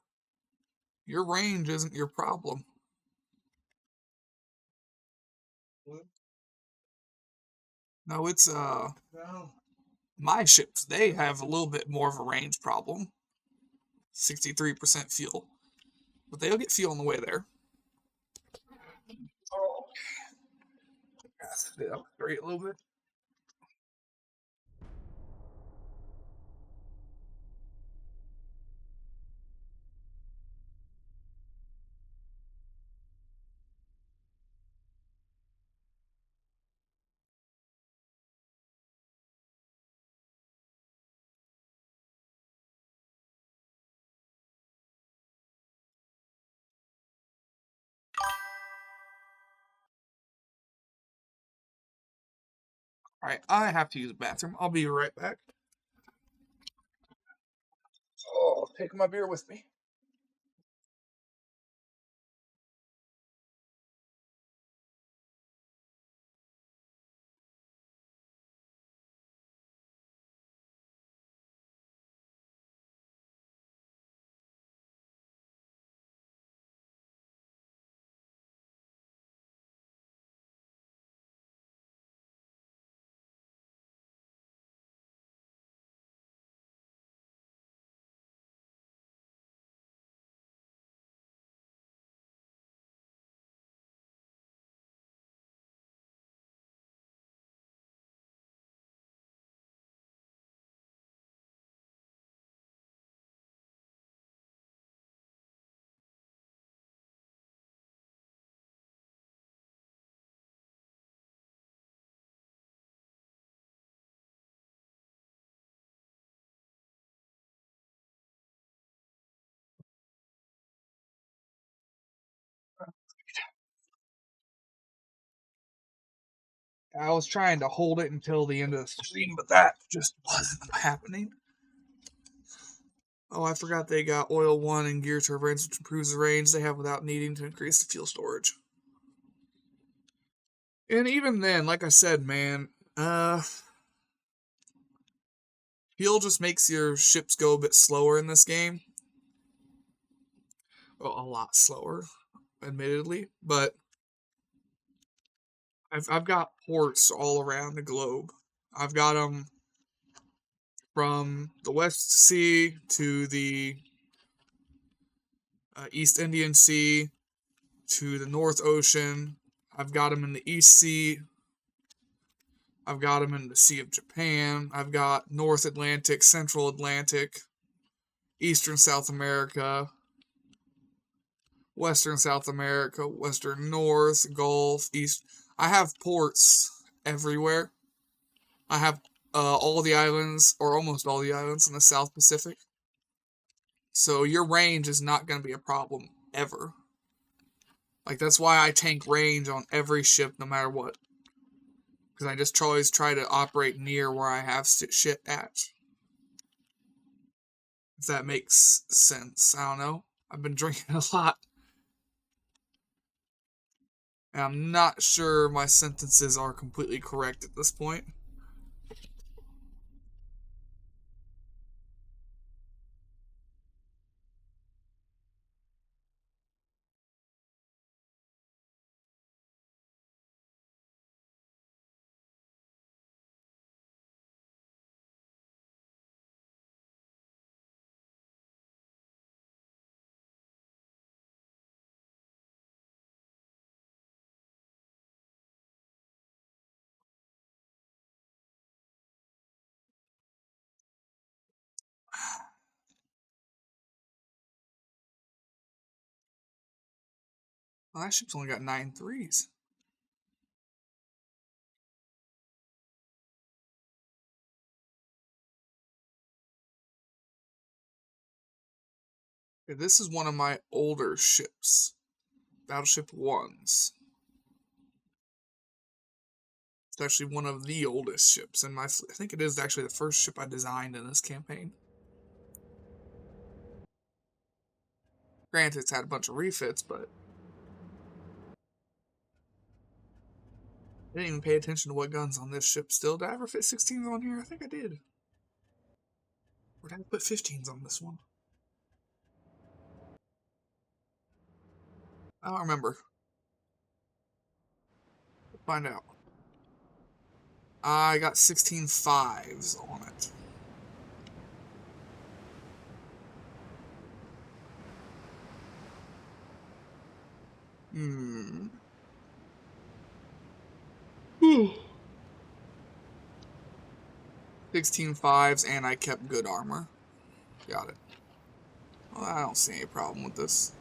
Your range isn't your problem. What? No, it's No. my ships. They have a little bit more of a range problem. 63% fuel, but they'll get fuel on the way there. Oh. Upgrade a little bit. Alright, I have to use the bathroom. I'll be right back. Oh, take my beer with me. I was trying to hold it until the end of the stream, but that just wasn't happening. Oh, I forgot they got oil 1 and gear turbines, which improves the range they have without needing to increase the fuel storage. And even then, like I said, man, fuel just makes your ships go a bit slower in this game. Well, a lot slower, admittedly, but I've got ports all around the globe. I've got them from the West Sea to the East Indian Sea to the North Ocean. I've got them in the East Sea. I've got them in the Sea of Japan. I've got North Atlantic, Central Atlantic, Eastern South America, Western South America, Western North, Gulf, East. I have ports everywhere. I have all the islands, or almost all the islands in the South Pacific. So your range is not going to be a problem ever. Like, that's why I tank range on every ship no matter what. Because I just always try to operate near where I have shit at. If that makes sense. I don't know. I've been drinking a lot. And I'm not sure my sentences are completely correct at this point. Well, that ship's only got 9 threes. Okay, this is one of my older ships. Battleship 1s. It's actually one of the oldest ships in my fleet. I think it is actually the first ship I designed in this campaign. Granted, it's had a bunch of refits, but I didn't even pay attention to what guns on this ship still. Did I ever fit 16s on here? I think I did. Or did I put 15s on this one? I don't remember. We'll find out. I got 16 5s on it. Hmm. 16 5s, and I kept good armor. Got it. Well, I don't see any problem with this.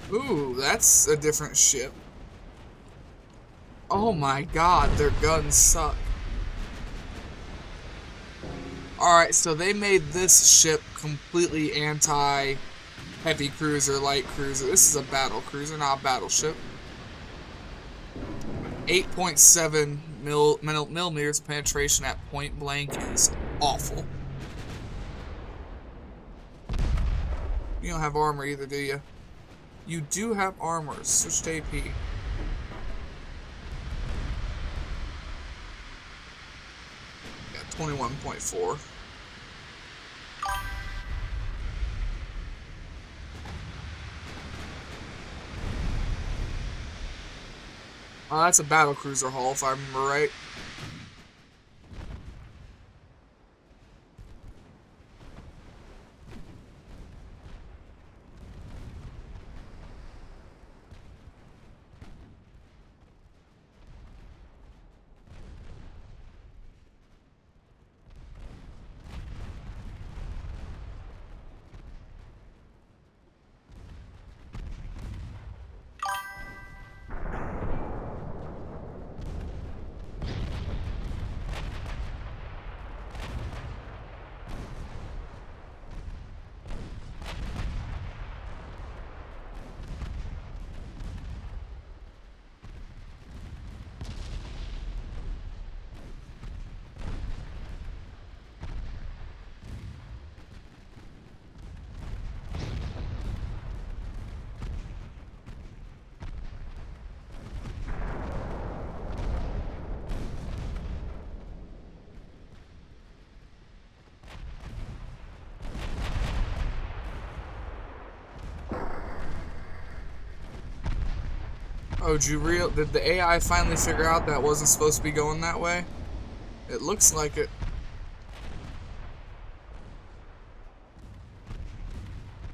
Ooh, that's a different ship. Oh my god, their guns suck. Alright, so they made this ship completely anti-heavy cruiser, light cruiser. This is a battle cruiser, not a battleship. 8.7 millimeters of penetration at point blank is awful. You don't have armor either, do you? You do have armor. Switch to AP. Yeah, 21.4. Oh, that's a battlecruiser hull, if I remember right. Oh, did the AI finally figure out that wasn't supposed to be going that way? It looks like it.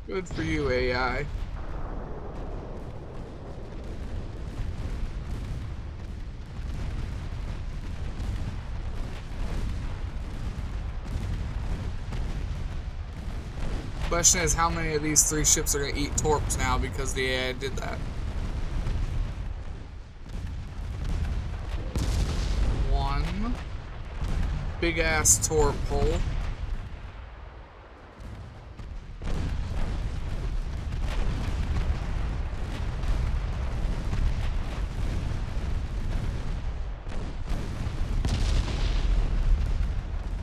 Good for you, AI. Question is, how many of these 3 ships are going to eat torps now because the AI did that? One big ass torp hole.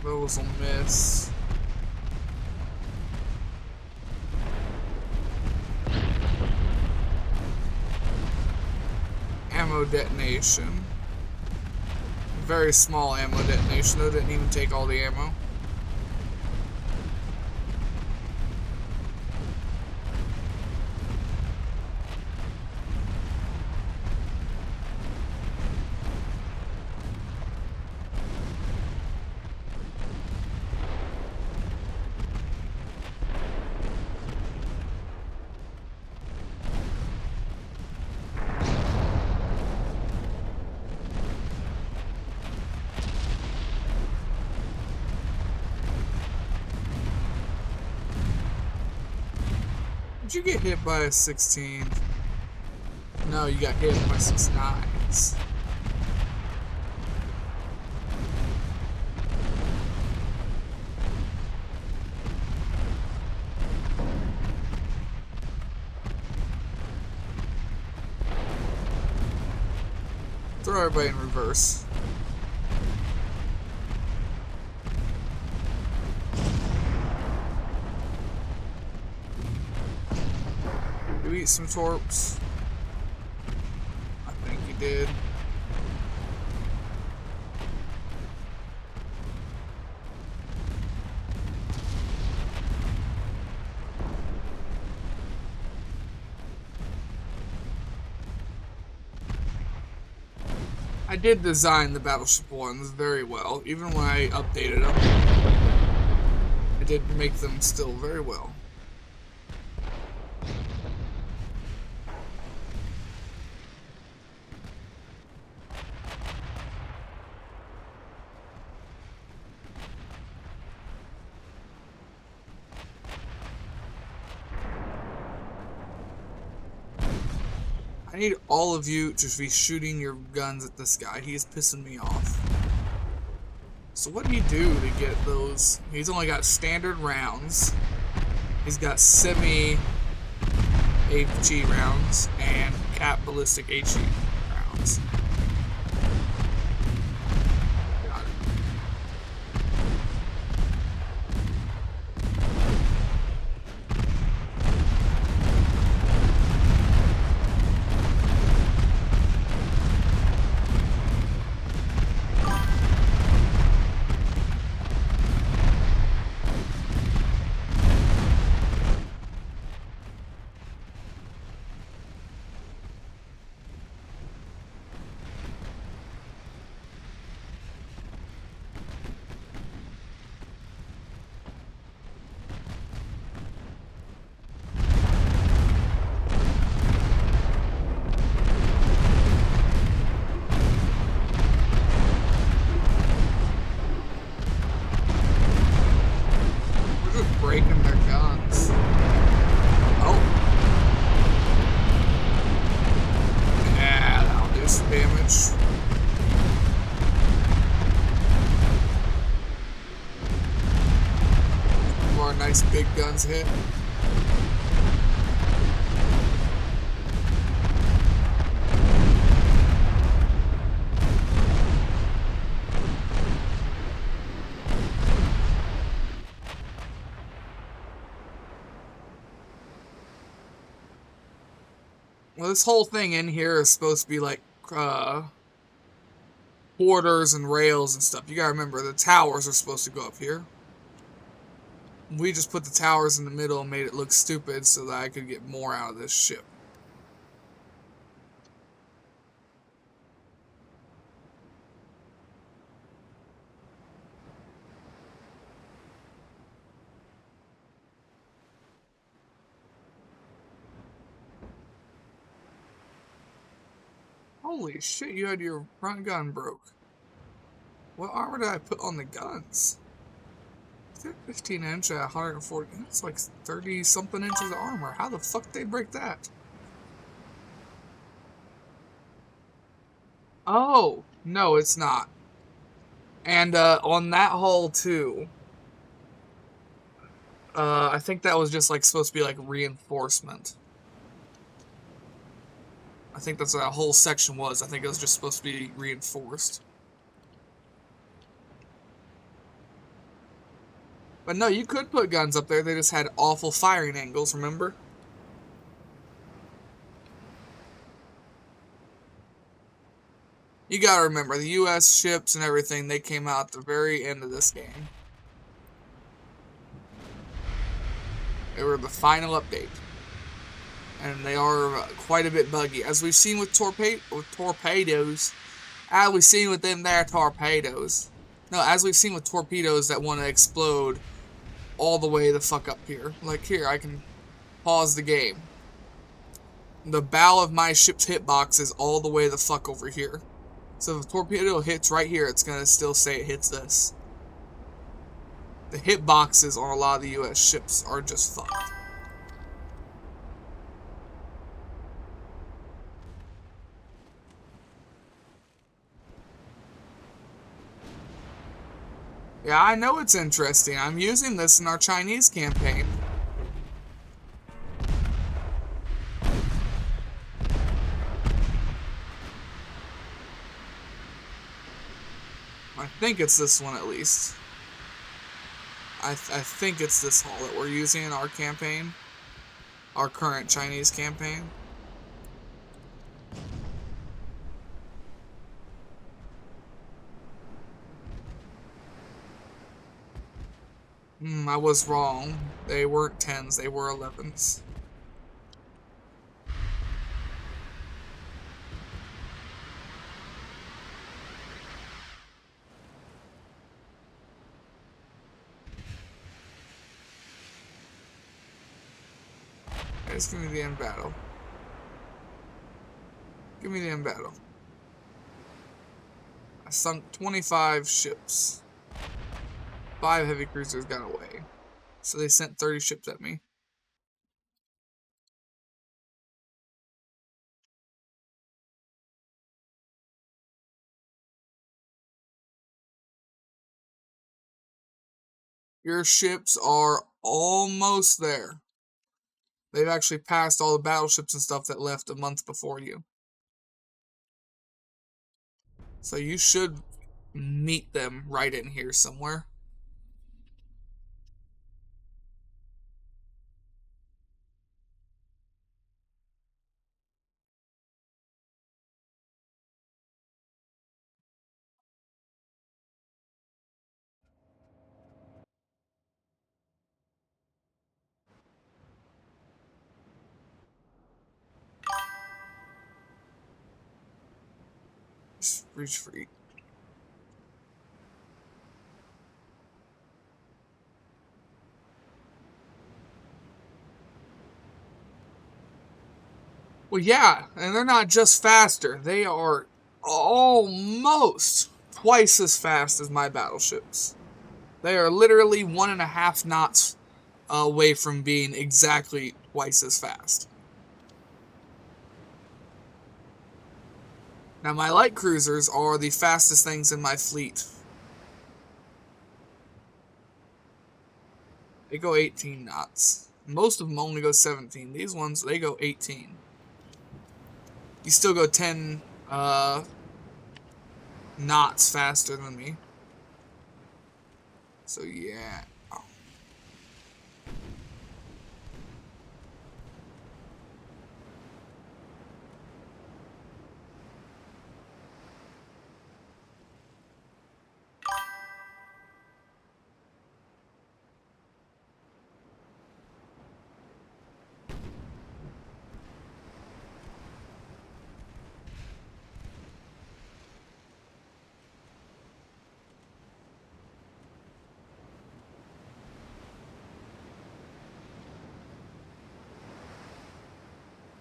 Those will miss. Ammo detonation. Very small ammo detonation, though. Didn't even take all the ammo. Did you get hit by a 16? No, you got hit by 6 9s. Throw everybody in reverse. You eat some torps? I think you did. I did design the Battleship ones very well, even when I updated them. I did make them still very well. I need all of you to be shooting your guns at this guy. He is pissing me off. So what do you do to get those? He's only got standard rounds. He's got semi HE rounds and cap ballistic HE rounds. Got it. our nice big guns hit. Well, this whole thing in here is supposed to be like quarters and rails and stuff. You gotta remember, the towers are supposed to go up here. We just put the towers in the middle and made it look stupid so that I could get more out of this ship. Holy shit, you had your front gun broke. What armor did I put on the guns? 15 inch at 140. That's like 30 something inches of armor. How the fuck did they break that? Oh, no, it's not. And on that hull too, I think that was just like supposed to be like reinforcement. I think that's what that whole section was. I think it was just supposed to be reinforced. But no, you could put guns up there. They just had awful firing angles, remember? You gotta remember, the US ships and everything, they came out at the very end of this game. They were the final update. And they are quite a bit buggy. As we've seen with torpedoes. As we've seen with them there torpedoes. No, as we've seen with torpedoes that want to explode all the way the fuck up here. Like here, I can pause the game. The bow of my ship's hitbox is all the way the fuck over here. So if a torpedo hits right here, it's going to still say it hits this. The hitboxes on a lot of the US ships are just fucked. Yeah, I know it's interesting. I'm using this in our Chinese campaign. I think it's this one at least. I think it's this hull that we're using in our campaign. Our current Chinese campaign. I was wrong. They weren't 10s, they were 11s. Just give me the end battle. Give me the end battle. I sunk 25 ships. 5 heavy cruisers got away. So they sent 30 ships at me. Your ships are almost there. They've actually passed all the battleships and stuff that left a month before you. So you should meet them right in here somewhere. Just reach for it. Well, yeah, and they're not just faster. They are almost twice as fast as my battleships. They are literally 1.5 knots away from being exactly twice as fast. Now, my light cruisers are the fastest things in my fleet. They go 18 knots. Most of them only go 17. These ones, they go 18. You still go 10 knots faster than me. So yeah.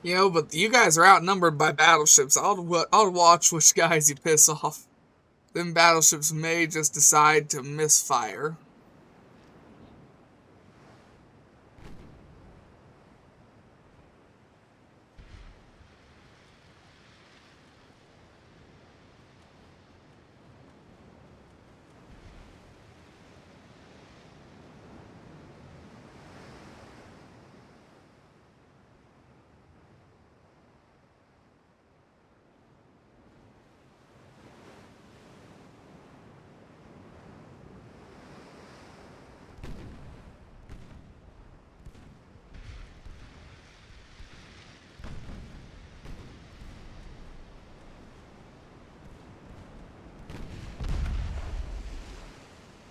You know, but you guys are outnumbered by battleships. I'll watch which guys you piss off. Then battleships may just decide to misfire.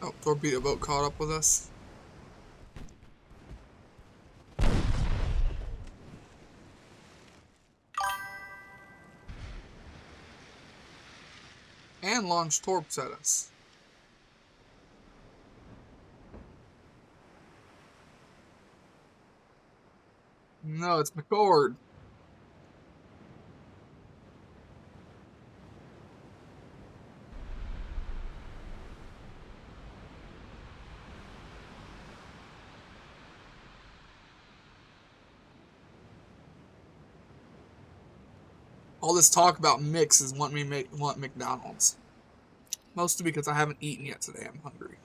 Oh, torpedo boat caught up with us. And launched torps at us. No, it's McCord. All this talk about mix is want McDonald's. Mostly because I haven't eaten yet today. I'm hungry.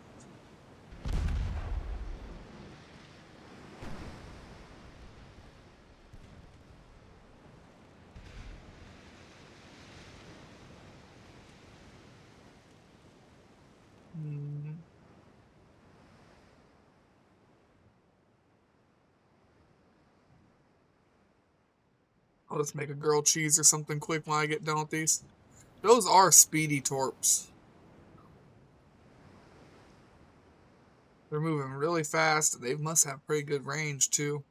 I'll just make a grilled cheese or something quick when I get done with these. Those are speedy torps. They're moving really fast. They must have pretty good range too.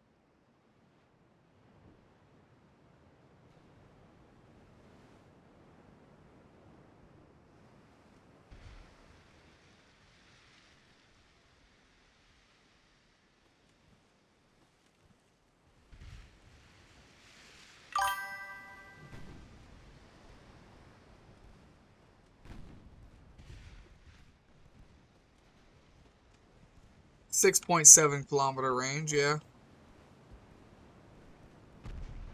.7 kilometer range, yeah.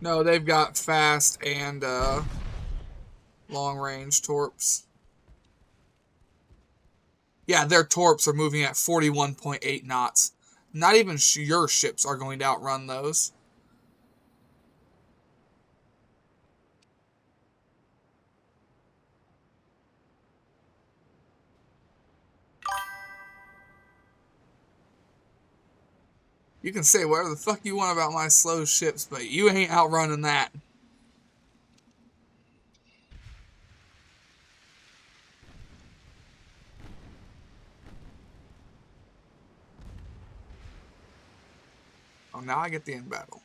No, they've got fast and long range torps. Yeah, their torps are moving at 41.8 knots. Not even your ships are going to outrun those. You can say whatever the fuck you want about my slow ships, but you ain't outrunning that. Oh, now I get the end battle.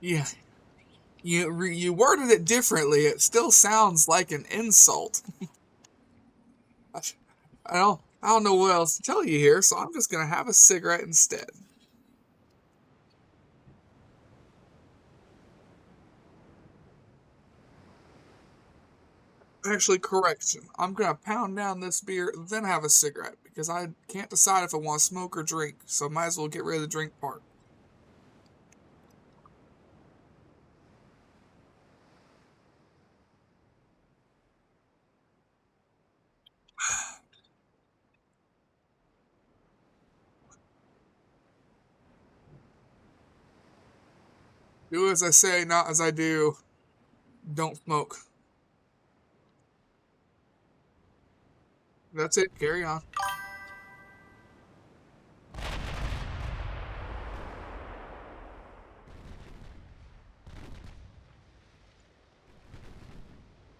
Yeah, you worded it differently. It still sounds like an insult. I don't know what else to tell you here, so I'm just gonna have a cigarette instead. Actually, correction. I'm gonna pound down this beer, then have a cigarette because I can't decide if I want to smoke or drink. So might as well get rid of the drink part. Do as I say, not as I do. Don't smoke. That's it. Carry on.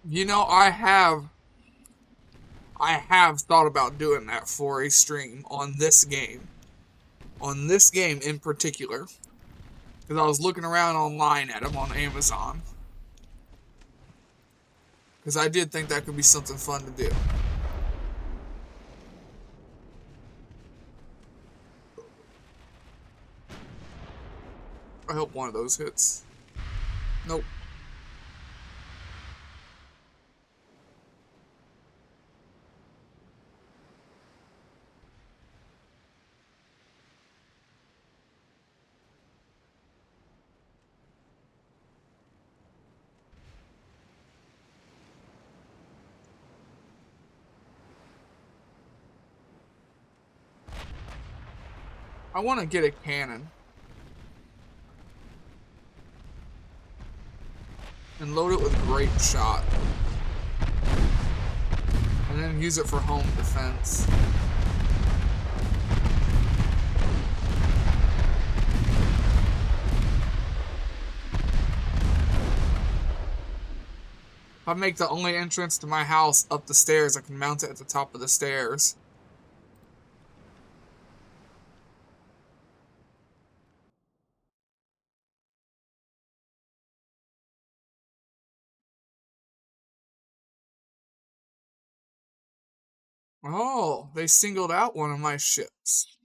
You know, I have thought about doing that for a stream on this game. On this game in particular. Because I was looking around online at them on Amazon. Because I did think that could be something fun to do. I hope one of those hits. Nope. I want to get a cannon. And load it with grape shot. And then use it for home defense. If I make the only entrance to my house up the stairs, I can mount it at the top of the stairs. Oh, they singled out one of my ships.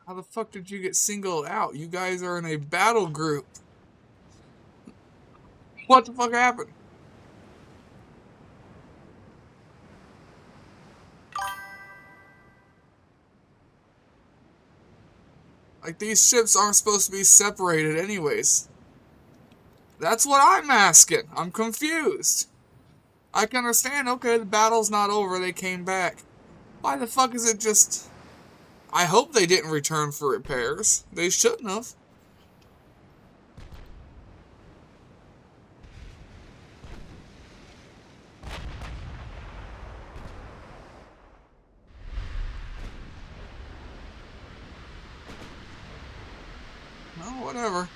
How the fuck did you get singled out? You guys are in a battle group. What the fuck happened? Like, these ships aren't supposed to be separated anyways. That's what I'm asking. I'm confused. I can understand, okay, the battle's not over, they came back. Why the fuck is it just... I hope they didn't return for repairs. They shouldn't have. Well, whatever.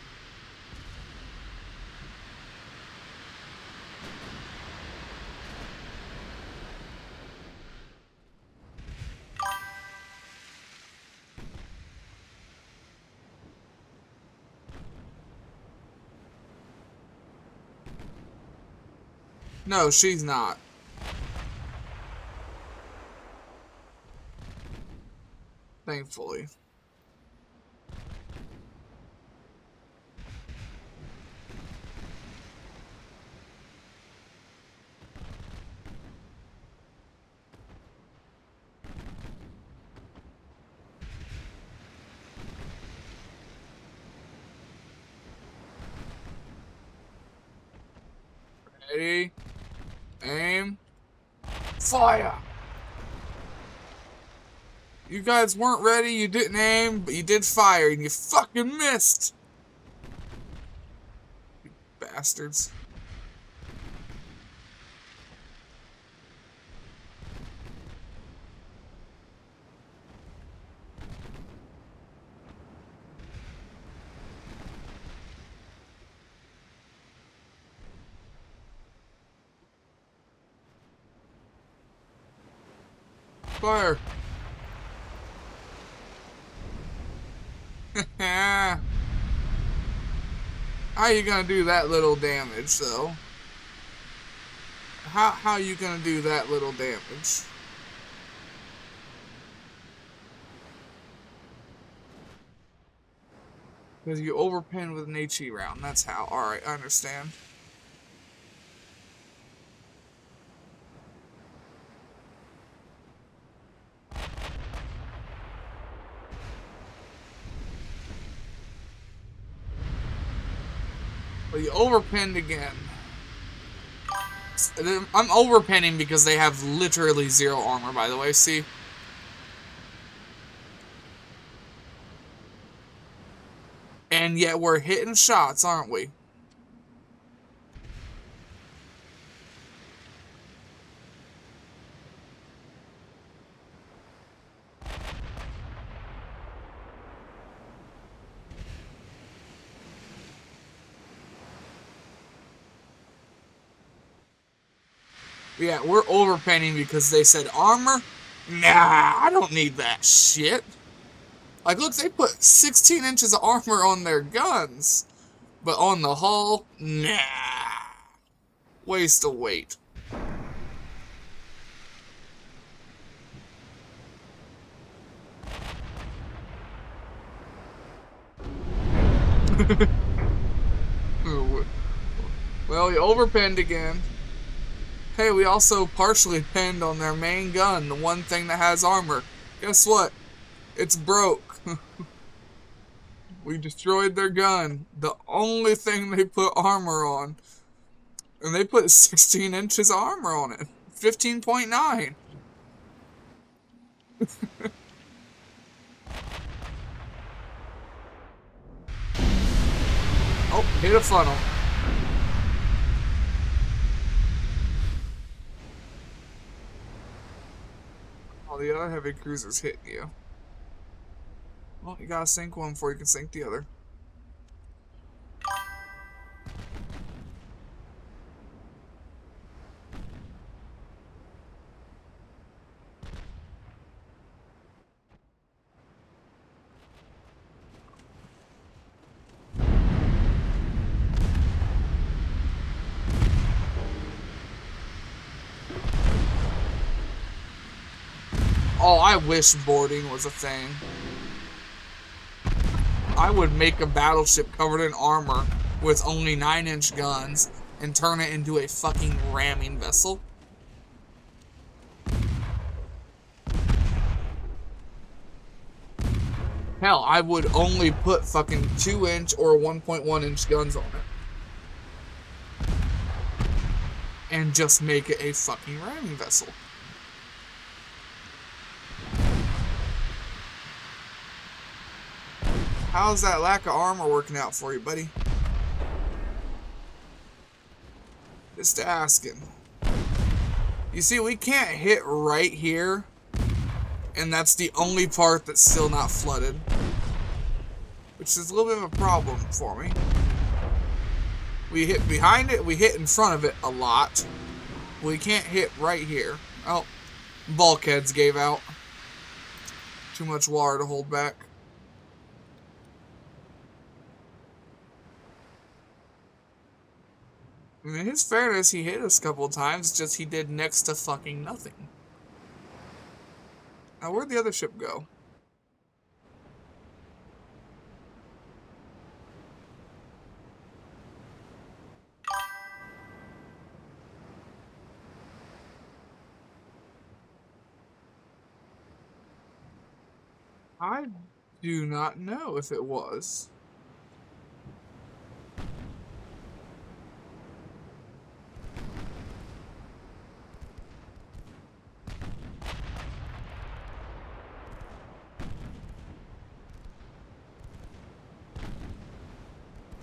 No, she's not. Thankfully. Ready? Aim. Fire! You guys weren't ready, you didn't aim, but you did fire, and you fucking missed! You bastards. Fire! How you gonna do that little damage, though? How you gonna do that little damage? Because you overpin with an HE round. That's how. Alright, I understand. Well, you overpinned again. I'm overpinning because they have literally 0 armor, by the way, see? And yet we're hitting shots, aren't we? Yeah, we're overpinning because they said armor? Nah, I don't need that shit. Like, look, they put 16 inches of armor on their guns. But on the hull, nah. Waste of weight. Well, we overpinned again. Hey, we also partially pinned on their main gun, the one thing that has armor. Guess what? It's broke. We destroyed their gun. The only thing they put armor on. And they put 16 inches of armor on it. 15.9. Oh, hit a funnel. Oh, the other heavy cruiser's hitting you. Well, you gotta sink one before you can sink the other. Oh, I wish boarding was a thing. I would make a battleship covered in armor with only 9-inch guns and turn it into a fucking ramming vessel. Hell, I would only put fucking 2-inch or 1.1-inch guns on it. And just make it a fucking ramming vessel. How's that lack of armor working out for you, buddy? Just asking. You see, we can't hit right here. And that's the only part that's still not flooded. Which is a little bit of a problem for me. We hit behind it, we hit in front of it a lot. We can't hit right here. Oh, bulkheads gave out. Too much water to hold back. I mean, in his fairness, he hit us a couple of times, just he did next to fucking nothing. Now, where'd the other ship go? I do not know if it was.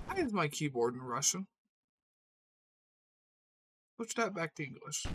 Why is my keyboard in Russian? Switch that back to English.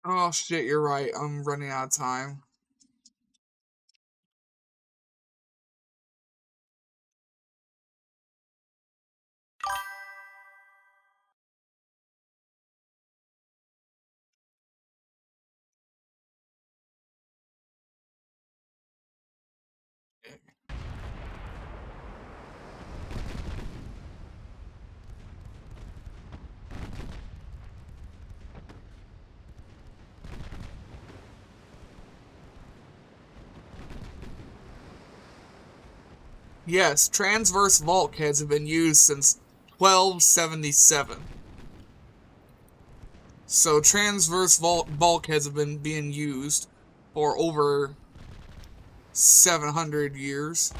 Oh shit, you're right. I'm running out of time. Yes, transverse bulkheads have been used since 1277. So transverse bulkheads have been being used for over 700 years.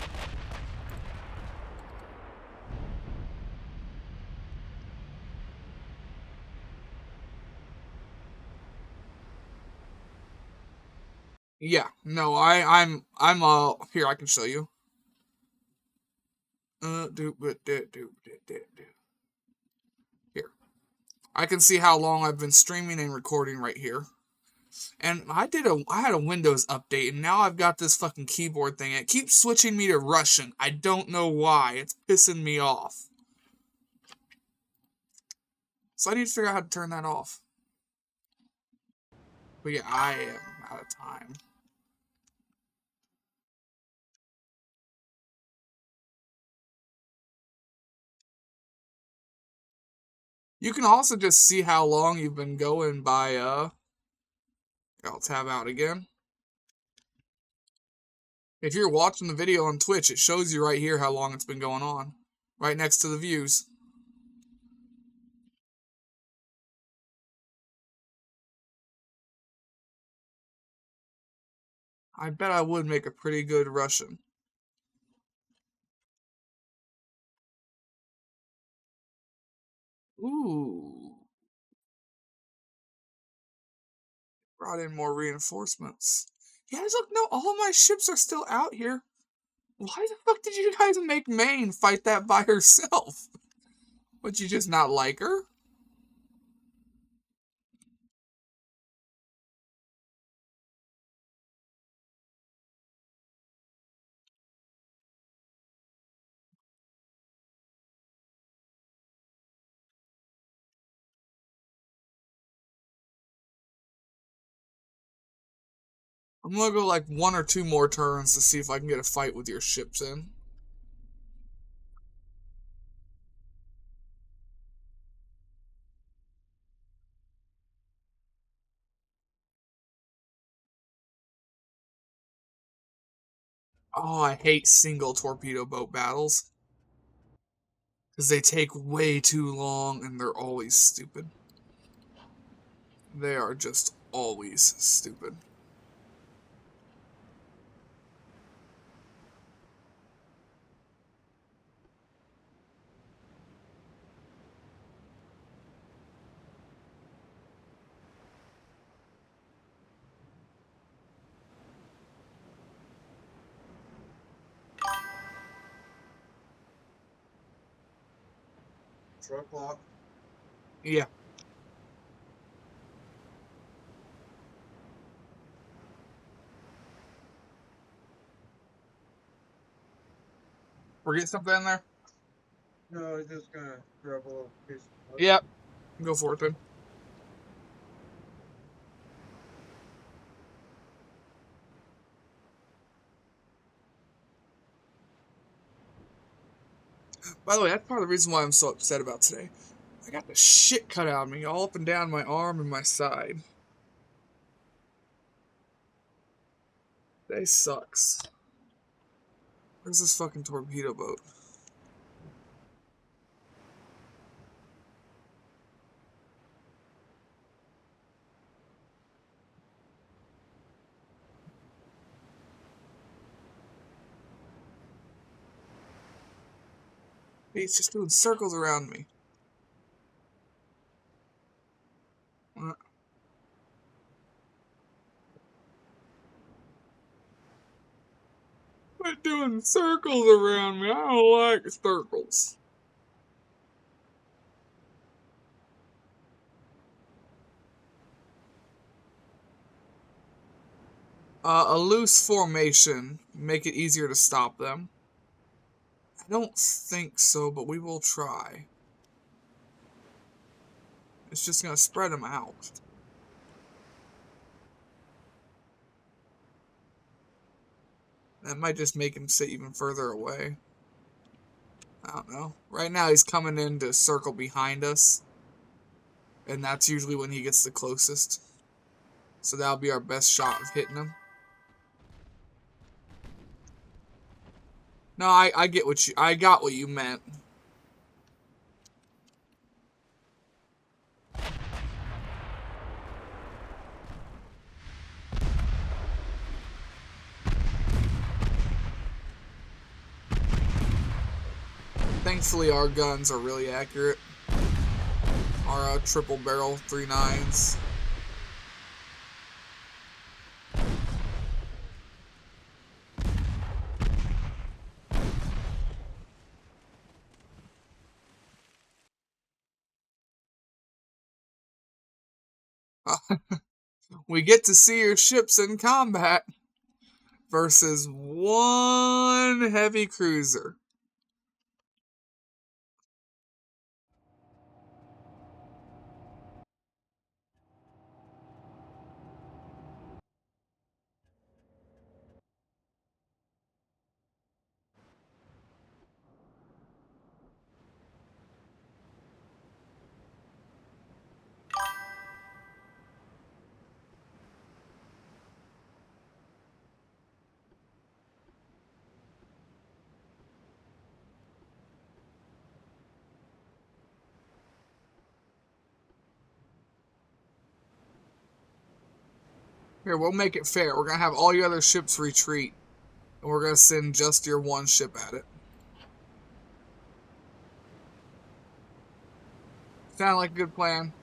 Yeah, no, I'm here. I can show you. Here, I can see how long I've been streaming and recording right here. And I had a Windows update, and now I've got this fucking keyboard thing. It keeps switching me to Russian. I don't know why. It's pissing me off. So I need to figure out how to turn that off. But yeah, I am out of time. You can also just see how long you've been going by, I'll tab out again. If you're watching the video on Twitch, it shows you right here how long it's been going on. Right next to the views. I bet I would make a pretty good Russian. Ooh. Brought in more reinforcements. Yeah, look, no, all my ships are still out here. Why the fuck did you guys make Maine fight that by herself? Would you just not like her? I'm gonna go like 1 or 2 more turns to see if I can get a fight with your ships in. Oh, I hate single torpedo boat battles. Because they take way too long and they're always stupid. They are just always stupid. Truck lock. Yeah. Forget something in there? No, he's just gonna grab a little piece of wood. Yep. Go for it then. By the way, that's part of the reason why I'm so upset about today. I got the shit cut out of me all up and down my arm and my side. Today sucks. Where's this fucking torpedo boat? He's just doing circles around me. Quit doing circles around me. I don't like circles. A loose formation. Make it easier to stop them. I don't think so, but we will try. It's just going to spread them out. That might just make him sit even further away. I don't know. Right now he's coming in to circle behind us. And that's usually when he gets the closest. So that'll be our best shot of hitting him. No, I get what I got what you meant. Thankfully our guns are really accurate. Our triple barrel 3.9s. We get to see your ships in combat versus one heavy cruiser. Here, we'll make it fair. We're going to have all your other ships retreat. And we're going to send just your one ship at it. Sound like a good plan?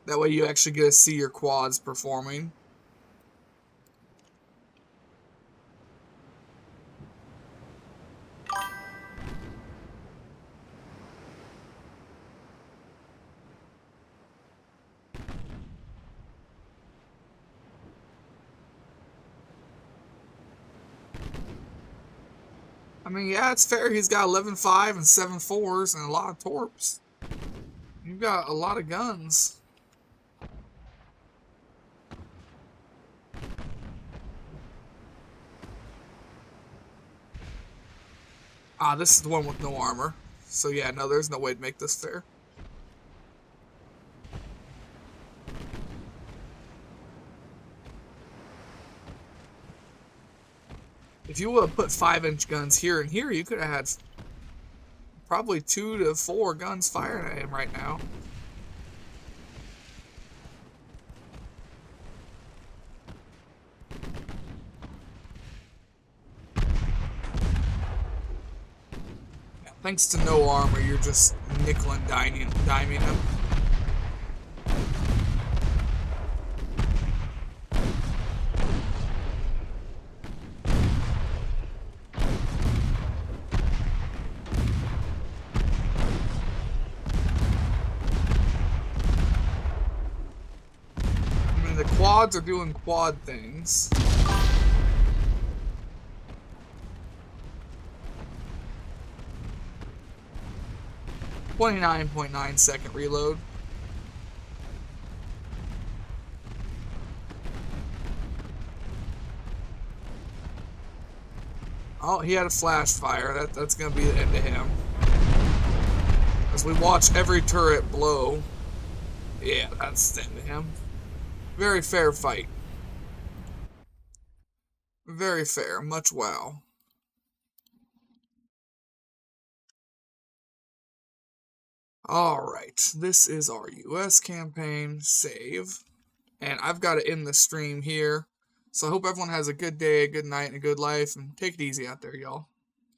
That way you actually get to see your quads performing. I mean, yeah, it's fair. He's got 11.5 and 7.4s and a lot of torps. You've got a lot of guns. Ah, this is the one with no armor. So yeah, no, there's no way to make this fair. If you would have put 5-inch guns here and here, you could have had probably 2 to 4 guns firing at him right now. Yeah, thanks to no armor, you're just nickel and diming him. The quads are doing quad things. .9 reload. Oh, he had a flash fire. That's gonna be the end of him. As we watch every turret blow. Yeah, that's the end of him. Very fair fight. Very fair. Much wow. Alright, this is our US campaign. Save. And I've got to end the stream here. So I hope everyone has a good day, a good night, and a good life. And take it easy out there, y'all.